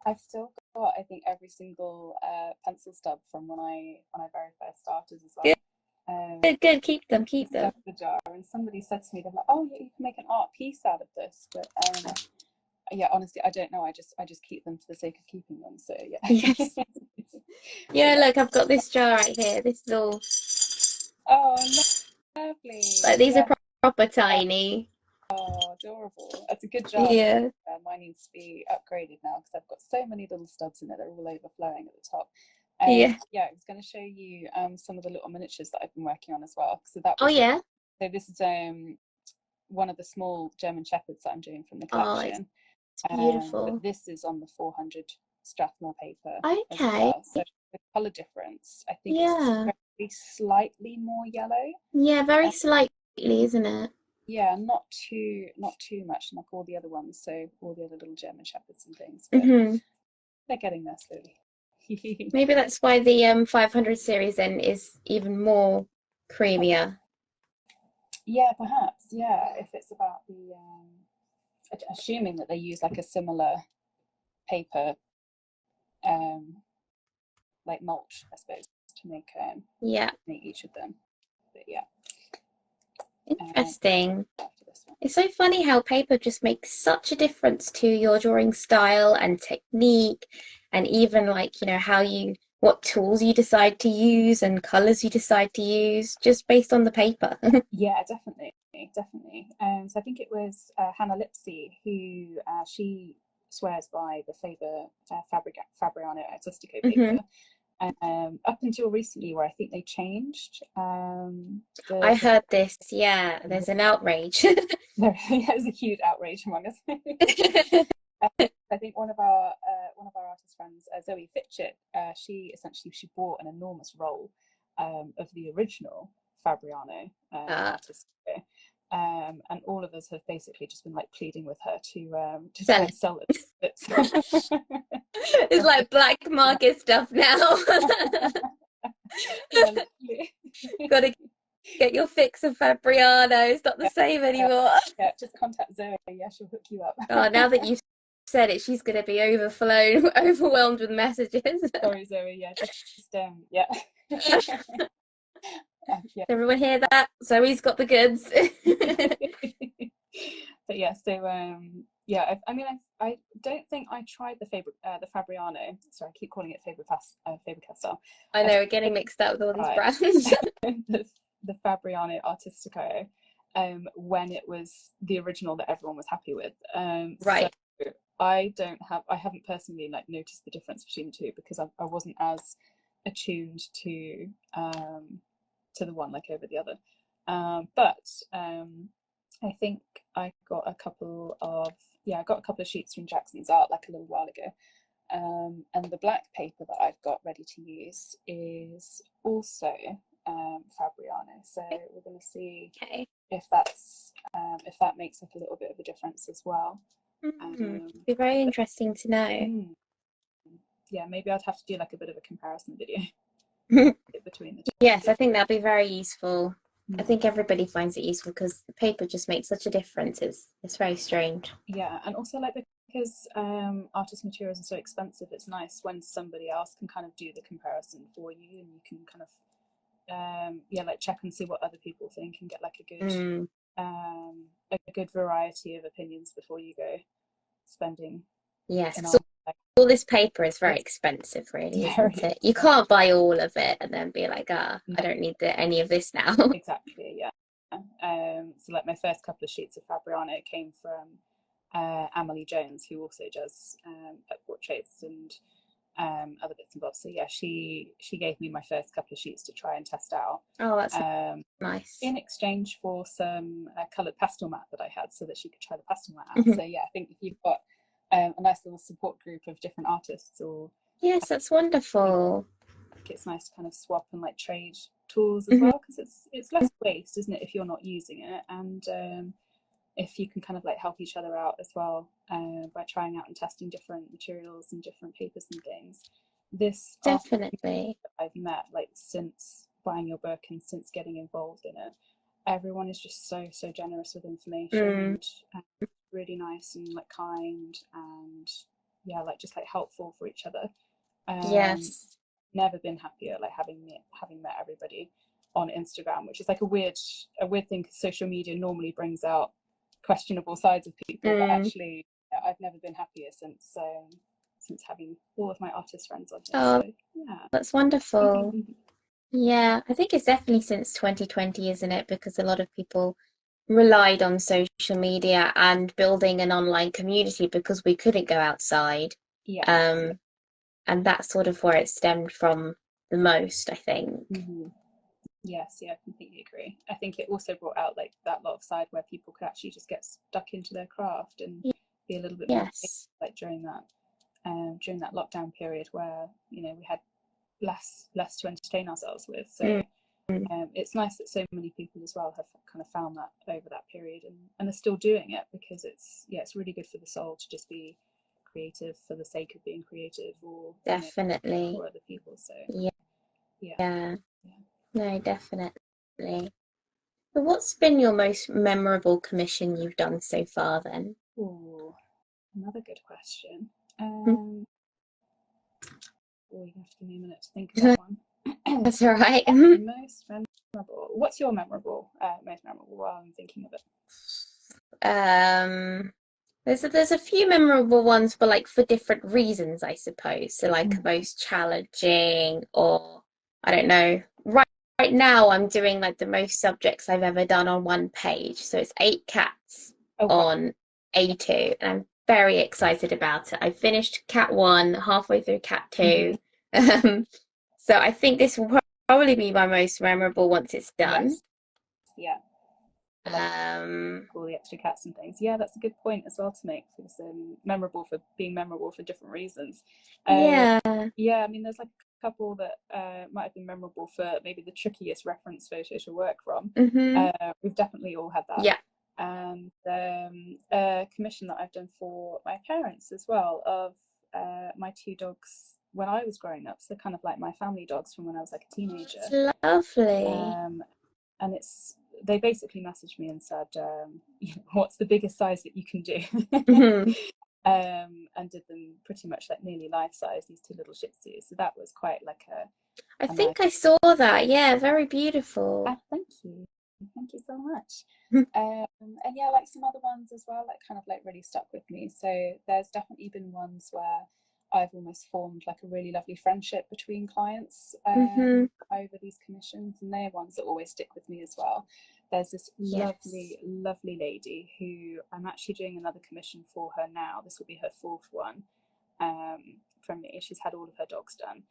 I've still got I think every single pencil stub from when I very first started as well. Good, good, good. Keep them, keep them. jar, and somebody said to me, they're like, "Oh, yeah, you can make an art piece out of this." But yeah, honestly, I don't know. I just keep them for the sake of keeping them. So yeah. Yes. But Yeah, yeah. look, I've got this jar right here. This is all Oh, lovely. like these are Yeah. proper tiny. Oh, adorable. That's a good jar too. Yeah. Mine needs to be upgraded now because I've got so many little stubs in it. They're all overflowing at the top. Yeah. Yeah, I was going to show you some of the little miniatures that I've been working on as well. So that Oh was yeah. so this is one of the small German Shepherds that I'm doing from the Oh, it's collection. But beautiful. this is on the 400 Strathmore paper as Okay. well. So the colour difference, I think it's Yeah. very slightly more yellow. Yeah, very Uh, slightly, isn't it? yeah, not too much like all the other ones. So all the other little German Shepherds and things, but Hmm. they're getting there slowly. Maybe that's why the 500 series then is even more creamier. Yeah, perhaps. Yeah, if it's about the assuming that they use like a similar paper, um, like mulch, I suppose, to Yeah. make each of them. But yeah, Interesting. after this one. It's so funny how paper just makes such a difference to your drawing style and technique, and even like, how what tools you decide to use and colors you decide to use just based on the paper. Yeah, definitely, definitely. So I think it was Hannah Lipsey who she swears by the Fabriano Artistico Hmm. paper. Up until recently, where I think they changed I the heard this. Yeah, there's an outrage. there's a huge outrage among us. I think one of our artist friends, Zoe Fitchett, she bought an enormous roll of the original Fabriano uh, artist, and all of us have basically just been like pleading with her to Sell try it. and sell it. It's like black market stuff now. Yeah, literally. Gotta get your fix of Fabriano. It's not the Yeah, same anymore. yeah, just contact Zoe. Yeah, she'll hook you up. Oh, now that you've said it, she's gonna be overwhelmed with messages. Sorry, Zoe. Yeah, yeah. Yeah. Everyone hear that? Zoe's got the goods. But yeah, so yeah, I mean, I don't think I tried the Fabriano. Sorry, I keep calling it Faber Castell. I I know, we're getting mixed up with all these tried brands. the Fabriano Artistico when it was the original that everyone was happy with. So Right. I haven't personally like noticed the difference between the two because I wasn't as attuned to the one like over the other. But I think I got a couple of sheets from Jackson's Art like a little while ago. And the black paper that I've got ready to use is also Fabriano. So we're going to see Okay. if if that makes like a little bit of a difference as well. Be very But, interesting to know. yeah, maybe I'd have to do like a bit of a comparison video between the Yes, I two. think that'd be very useful. I Mm. think everybody finds it useful because the paper just makes such a difference. It's very strange. Yeah, and also like because artist materials are so expensive, it's nice when somebody else can kind of do the comparison for you, and you can kind of yeah, like check and see what other people think and get like a good variety of opinions before you go spending Yes, an because arm. all this paper is very It's expensive, really, isn't very it? You can't expensive. buy all of it and then be like, No, I don't need any of this now. exactly, yeah. So like my first couple of sheets of Fabriano came from Amelie Jones, who also does pet portraits and other bits and bobs. So yeah, she gave me my first couple of sheets to try and test out. Oh, that's Um, nice. in exchange for some coloured pastel mat that I had, so that she could try the pastel mat out. Mhm. So yeah, I think if you've got a nice little support group of different artists, or Yes, that's you know, wonderful. like it's nice to kind of swap and like trade tools as Mhm. well, because it's less waste, isn't it, if you're not using it, and if you can kind of like help each other out as well by trying out and testing different materials and different papers and things. This artist Definitely. that I've met like since buying your book and since getting involved in it, everyone is just so generous with information Mm, and really nice and like kind and yeah, like just like helpful for each other. um yes. Never been happier like having met everybody. on Instagram, which is like a weird thing, because social media normally brings out questionable sides of people, but actually I've never been happier since having all of my artist friends on here. Oh, So yeah. that's wonderful. Yeah, I think it's definitely since 2020, isn't it? Because a lot of people relied on social media and building an online community because we couldn't go outside. Yes. And that's sort of where it stemmed from the most, I think. Yes, yeah, I completely agree. I think it also brought out like that lot of side where people could actually just get stuck into their craft and be a little bit more like during that lockdown period where, you know, we had less to entertain ourselves with. So it's nice that so many people as well have kind of found that over that period and are still doing it, because it's really good for the soul to just be creative for the sake of being creative, or definitely, for other people. So yeah. No, definitely. But what's been your most memorable commission you've done so far then? Oh, another good question. You have to give me a minute to think of that one. That's all right. Most memorable. What's your most memorable while I'm thinking of it? There's a few memorable ones, but like for different reasons, I suppose. So like most challenging, or I don't know. Right now I'm doing like the most subjects I've ever done on one page. So it's 8 cats on A2, and I'm very excited about it. I finished cat 1, halfway through cat 2. So I think this will probably be my most memorable once it's done. Yes. Yeah. All the extra cats and things. Yeah, that's a good point as well to make, because memorable for being memorable for different reasons. Yeah, I mean, there's like a couple that might have been memorable for maybe the trickiest reference photo to work from. We've definitely all had that. Yeah. And a commission that I've done for my parents as well, of my 2 dogs when I was growing up, so kind of like my family dogs from when I was like a teenager. It's lovely. And they basically messaged me and said, what's the biggest size that you can do? And did them pretty much like nearly life size, these 2 little Shih Tzus. So that was quite like I think I saw that. Yeah, very beautiful. Thank you so much. And yeah, like some other ones as well, like kind of like really stuck with me. So there's definitely been ones where I've almost formed like a really lovely friendship between clients over these commissions, and they're ones that always stick with me as well. There's this lovely lady who I'm actually doing another commission for her now. This will be her 4th one from me. She's had all of her dogs done.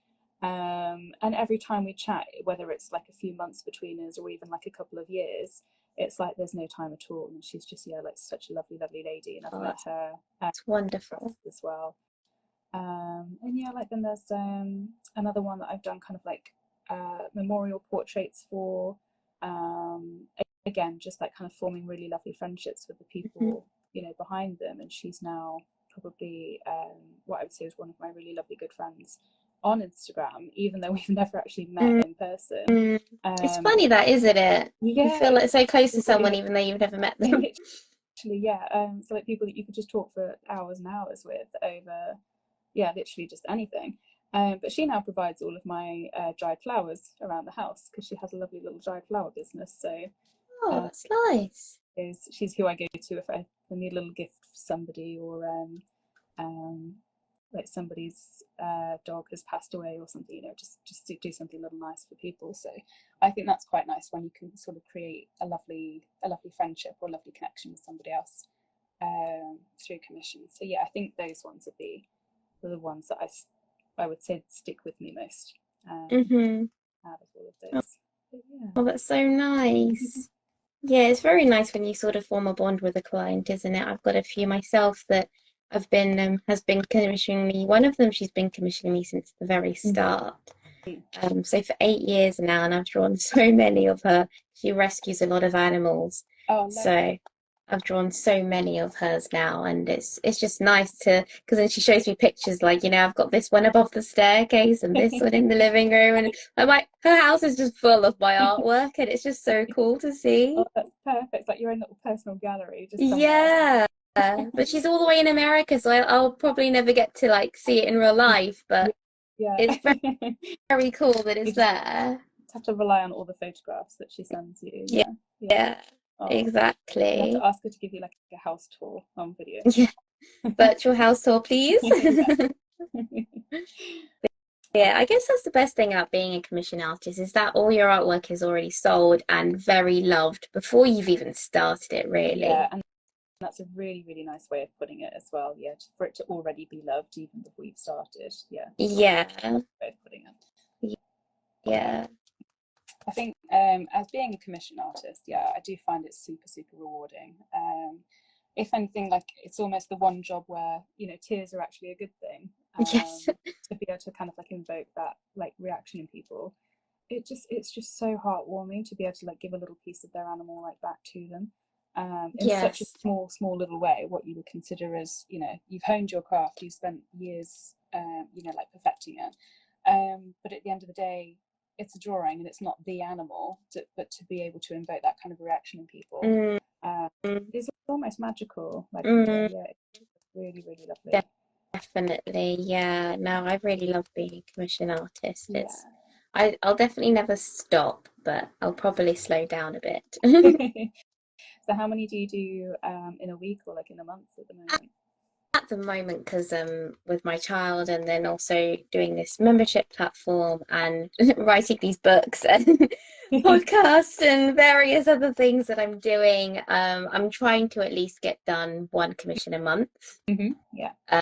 And every time we chat, whether it's like a few months between us or even like a couple of years, it's like there's no time at all. And she's just, like such a lovely lady. And I've met her. It's wonderful as well. And yeah, like then there's another one that I've done kind of like memorial portraits for. Again, just like kind of forming really lovely friendships with the people, behind them. And she's now probably what I would say is one of my really lovely good friends on Instagram, even though we've never actually met in person. It's funny that, isn't it? Yeah, you feel like so close to someone even though you've never met them. Literally, yeah. So like people that you could just talk for hours and hours with over, literally just anything. But she now provides all of my dried flowers around the house, because she has a lovely little dried flower business. So that's nice. She's who I go to if I need a little gift for somebody, or like somebody's dog has passed away or something, just to do something a little nice for people. So I think that's quite nice when you can sort of create a lovely friendship or a lovely connection with somebody else through commissions. So yeah, I think those ones would be the ones that I would say stick with me most out of all of those. Oh, that's so nice. Yeah, it's very nice when you sort of form a bond with a client, isn't it? I've got a few myself that have been has been commissioning me. One of them, she's been commissioning me since the very start. So for 8 years now, and I've drawn so many of her. She rescues a lot of animals. So I've drawn so many of hers now, and it's just nice because then she shows me pictures like, I've got this one above the staircase and this one in the living room, and I'm like, her house is just full of my artwork, and it's just so cool to see. Oh, that's perfect. It's like your own little personal gallery. But she's all the way in America, so I'll probably never get to like see it in real life, but it's very, very cool that it's there. have to rely on all the photographs that she sends you. Yeah, Yeah, yeah. yeah, Oh, you have to exactly. ask her to give you like a house tour on video. Yeah, virtual house tour, please. Yeah. Yeah, I guess that's the best thing about being a commission artist is that all your artwork is already sold and very loved before you've even started it, Yeah, really. and that's a really, really nice way of putting it as well. Yeah, for it to already be loved even before you've started. Yeah, Yeah, way of putting it. yeah, I think as being a commission artist, yeah, I do find it super, super rewarding. If anything, like it's almost the one job where, you know, tears are actually a good thing. yes. To be able to kind of like invoke that like reaction in people, it's just so heartwarming to be able to like give a little piece of their animal like that to them, in such a Yes. small little way. What you would consider as, you know, you've honed your craft, you've spent years, you know, like perfecting it, but at the end of the day, it's a drawing and it's not the animal, but to be able to invoke that kind of reaction in people, Mm, uh, is almost magical. Like, mm, yeah, it's really, really lovely. definitely. Yeah. No, I really love being a commission artist. It's Yeah. I'll definitely never stop, but I'll probably slow down a bit. So how many do you do in a week or like in a month at the moment? At the moment, because with my child and then also doing this membership platform and writing these books and podcasts and various other things that I'm doing, I'm trying to at least get done one commission a month. Yeah. Um,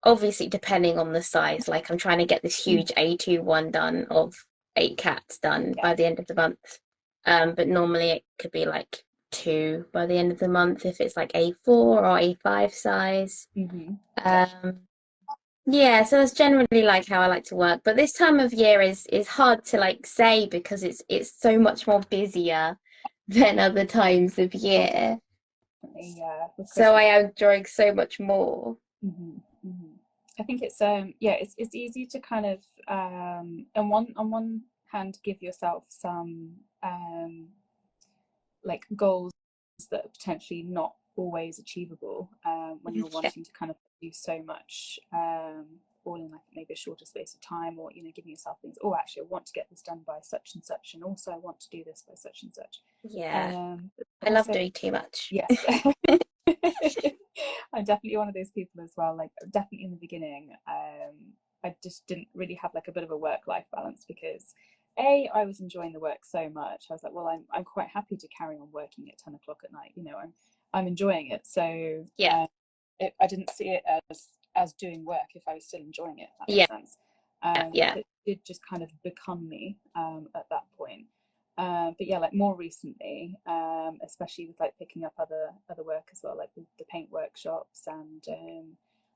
Obviously depending on the size, like I'm trying to get this huge A2 one done of 8 cats done Yeah. by the end of the month. But normally it could be like two by the end of the month if it's like A4 or A5 size. Yeah. Um, yeah, so that's generally like how I like to work. But this time of year is hard to like say because it's so much more busier than other times of Oh, year. definitely. Yeah. With So Christmas. I am drawing so much more. hmm hmm I think it's yeah, it's easy to kind of on one hand give yourself some like goals that are potentially not always achievable, when you're Yeah. wanting to kind of do so much, all in like maybe a shorter space of time, or, you know, giving yourself things. Oh, actually, I want to get this done by such and such, and also I want to do this by such and such. Yeah. But I love also, doing too much. yes. I'm definitely one of those people as well. Like, definitely in the beginning, I just didn't really have like a bit of a work-life balance because I was enjoying the work so much. I was like, well, I'm quite happy to carry on working at 10 o'clock at night. You know, I'm enjoying it. So Yeah. I didn't see it as doing work if I was still enjoying it. If that Yeah. makes sense. Yeah. But it did just kind of become me, at that point. But yeah, like more recently, especially with like picking up other work as well, like the paint workshops and,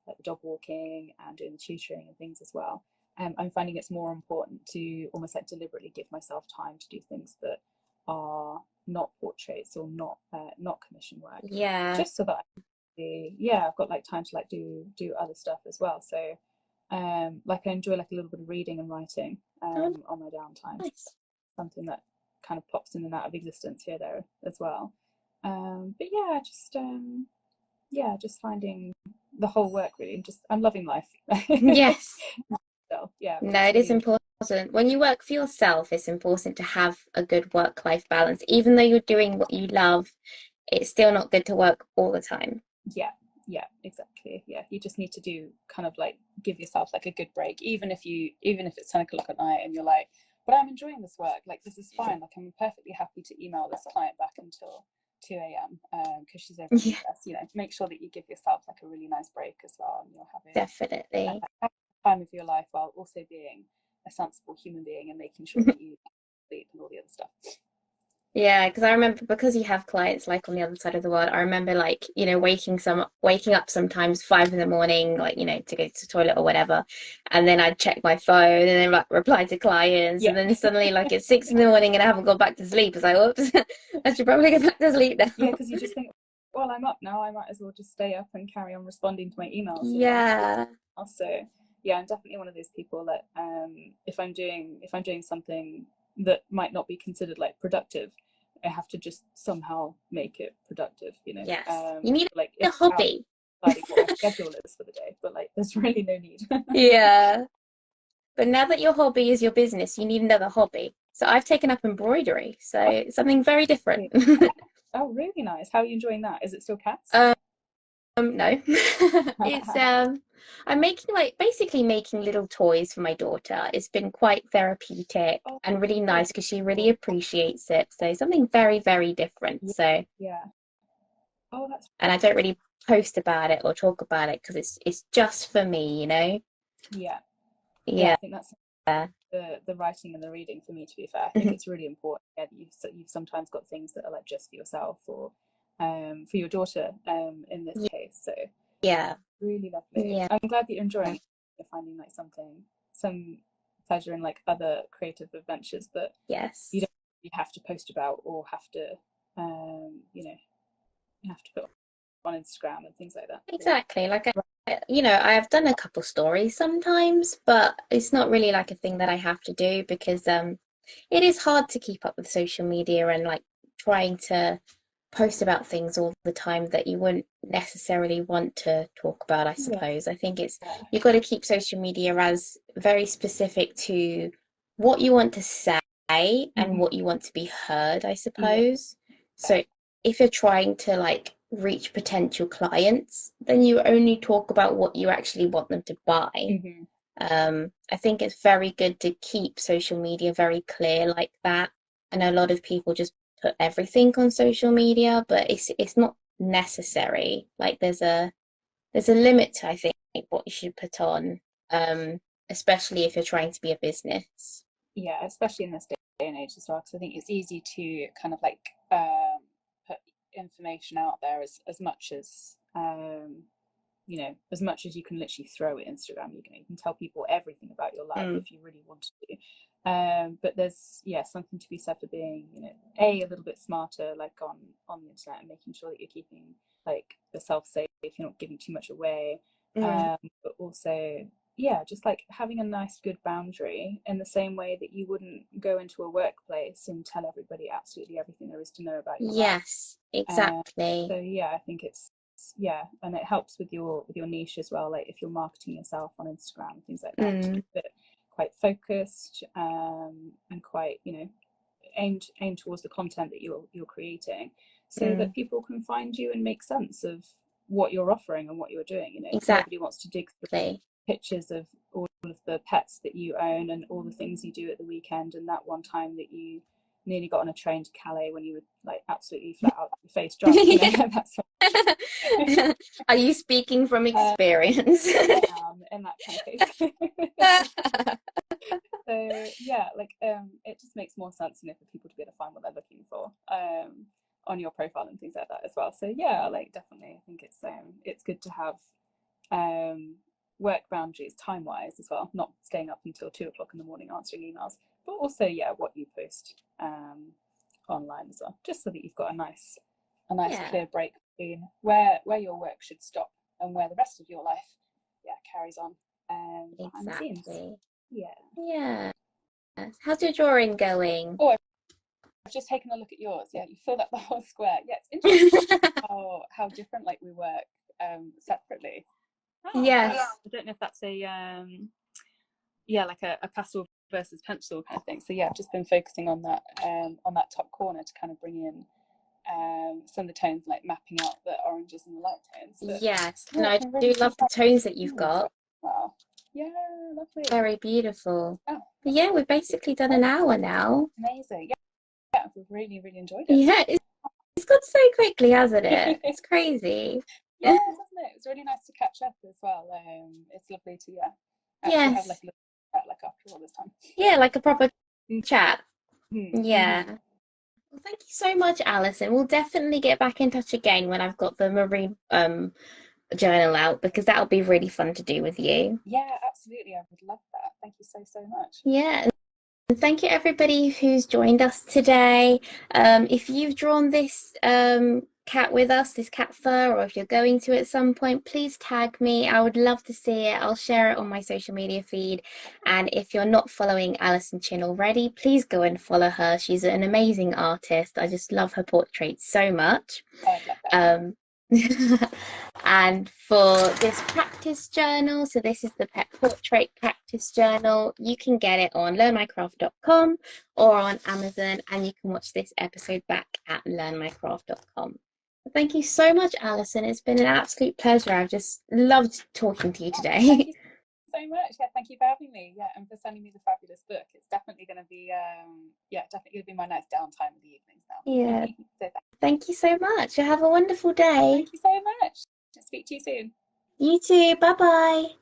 like the dog walking and doing the tutoring and things as well. I'm finding it's more important to almost like deliberately give myself time to do things that are not portraits or not commission work, Yeah. just so that yeah, I've got like time to like do other stuff as well. So like I enjoy like a little bit of reading and writing, Oh, on my downtime. nice. Something that kind of pops in and out of existence here there as well. But yeah, yeah, just finding the whole work really, and just I'm loving life. Yes. So yeah, No, just it is really important. When you work for yourself, it's important to have a good work-life balance. Even though you're doing what you love, it's still not good to work all the time. yeah, yeah, exactly. Yeah, you just need to do kind of like give yourself like a good break, even if it's 10 o'clock at night and you're like, but I'm enjoying this work, like this is fine, like I'm perfectly happy to email this client back until 2 a.m. Because she's over in the Yeah, US. You know, make sure that you give yourself like a really nice break as well, and you're definitely. having time of your life while also being a sensible human being and making sure that you sleep and all the other stuff. Yeah, because I remember because you have clients like on the other side of the world, I remember like, waking up sometimes 5 in the morning, like, to go to the toilet or whatever. And then I'd check my phone and then like reply to clients. Yeah. And then suddenly like it's 6 in the morning and I haven't gone back to sleep. It's like, whoops, I should probably go back to sleep Yeah, now. because you just think, well, I'm up now, I might as well just stay up and carry on responding to my emails, you know. Yeah, Also, yeah, I'm definitely one of those people that, if I'm doing something that might not be considered like productive, I have to just somehow make it productive, you know. yes. You need Like a it's hobby. deciding what my schedule is for the day, but like there's really no need. Yeah. But now that your hobby is your business, you need another hobby. So I've taken up embroidery, so Oh, it's something very different. really? Oh, really nice. How are you enjoying that? Is it still cats? Um, no. It's I'm making like basically making little toys for my daughter. It's been quite therapeutic Oh, and really oh, nice because she really cool. appreciates it. So something very, very different. Yeah, So, yeah. Oh, that's and I don't really post about it or talk about it because it's just for me, you know? yeah, yeah. I Yeah. think that's the writing and the reading for me. To be fair, I think it's really important. Yeah, that you've sometimes got things that are like just for yourself or for your daughter in this case. So Yeah. really lovely. Yeah. I'm glad that you're enjoying it. You're finding like some pleasure in like other creative adventures that you Yes. don't you have to post about or have to you know you have to put on Instagram and things like that. So, Exactly. I have done a couple stories sometimes, but it's not really like a thing that I have to do because it is hard to keep up with social media and like trying to post about things all the time that you wouldn't necessarily want to talk about, I yeah, suppose. I think it's you've got to keep social media as very specific to what you want to say and mm-hmm. what you want to be heard, I Yeah, suppose. So if you're trying to like reach potential clients, then you only talk about what you actually want them to buy. mm-hmm. I think it's very good to keep social media very clear like that. I know a lot of people just put everything on social media, but it's not necessary. Like there's a limit to I think what you should put on, especially if you're trying to be a business. Yeah, especially in this day and age as well, because I think it's easy to kind of like put information out there as much as as much as you can literally throw at Instagram. You can tell people everything about your life Mm, if you really want to. But there's something to be said for being a little bit smarter like on the internet and making sure that you're keeping like yourself safe if you're not giving too much away. mm, But also just like having a nice good boundary in the same way that you wouldn't go into a workplace and tell everybody absolutely everything there is to know about your life. yes, um, exactly. so I think it's and it helps with your niche as well. Like if you're marketing yourself on Instagram and things like that, to Mm, keep it quite focused and quite aimed towards the content that you're creating, so that mm, people can find you and make sense of what you're offering and what you're doing. exactly. Nobody wants to dig through pictures of all of the pets that you own and all the things you do at the weekend and that one time that you nearly got on a train to Calais when you were like absolutely flat out your face drunk. That's Are you speaking from experience? I am in that kind of case. So like it just makes more sense, for people to be able to find what they're looking for on your profile and things like that as well. So like definitely, I think it's good to have um work boundaries time wise as well, not staying up until 2 o'clock in the morning answering emails, but also what you post online as well, just so that you've got a nice Yeah, clear break between where your work should stop and where the rest of your life carries on behind the scenes. exactly. Yeah. Yeah. How's your drawing going? Oh, I've just taken a look at yours. Yeah, you filled up the whole square. Yeah, it's interesting how different like we work separately. Oh, Yes. yeah. I don't know if that's a like a pastel versus pencil kind of thing. So I've just been focusing on that top corner to kind of bring in some of the tones, like mapping out the oranges and the light tones. But Yes. And I it's been do really love the tones that you've nice. got. Wow. Yeah, lovely. Very beautiful. Oh, But yeah, we've basically done an hour now. amazing. We've really, really enjoyed it. Yeah, it's gone so quickly, hasn't it? It's crazy. Yeah, doesn't it? It's really nice to catch up as well. It's lovely to actually have like Yes. a little chat like after all this time. Yeah, like a proper chat. Mm-hmm. Yeah. Mm-hmm. Well, thank you so much, Alison. We'll definitely get back in touch again when I've got the marine journal out because that'll be really fun to do with you. Yeah, absolutely. I would love that. Thank you so much. Yeah. And thank you everybody who's joined us today. If you've drawn this cat with us, this cat fur, or if you're going to at some point, please tag me. I would love to see it. I'll share it on my social media feed. And if you're not following Alison Chinn already, please go and follow her. She's an amazing artist. I just love her portraits so much. I'd love that. Um, And for this practice journal, so this is the Pet Portrait Practice Journal, you can get it on learnmycraft.com or on Amazon, and you can watch this episode back at learnmycraft.com. Thank you so much, Alison. It's been an absolute pleasure. I've just loved talking to you Oh, thank today. you so much. Yeah, thank you for having me. Yeah, and for sending me the fabulous book. It's definitely going to be, yeah, definitely going to be my nice downtime in the evenings Yeah, now. So thank you so much. You have a wonderful day. thank you so much. Speak to you soon. You too. Bye bye.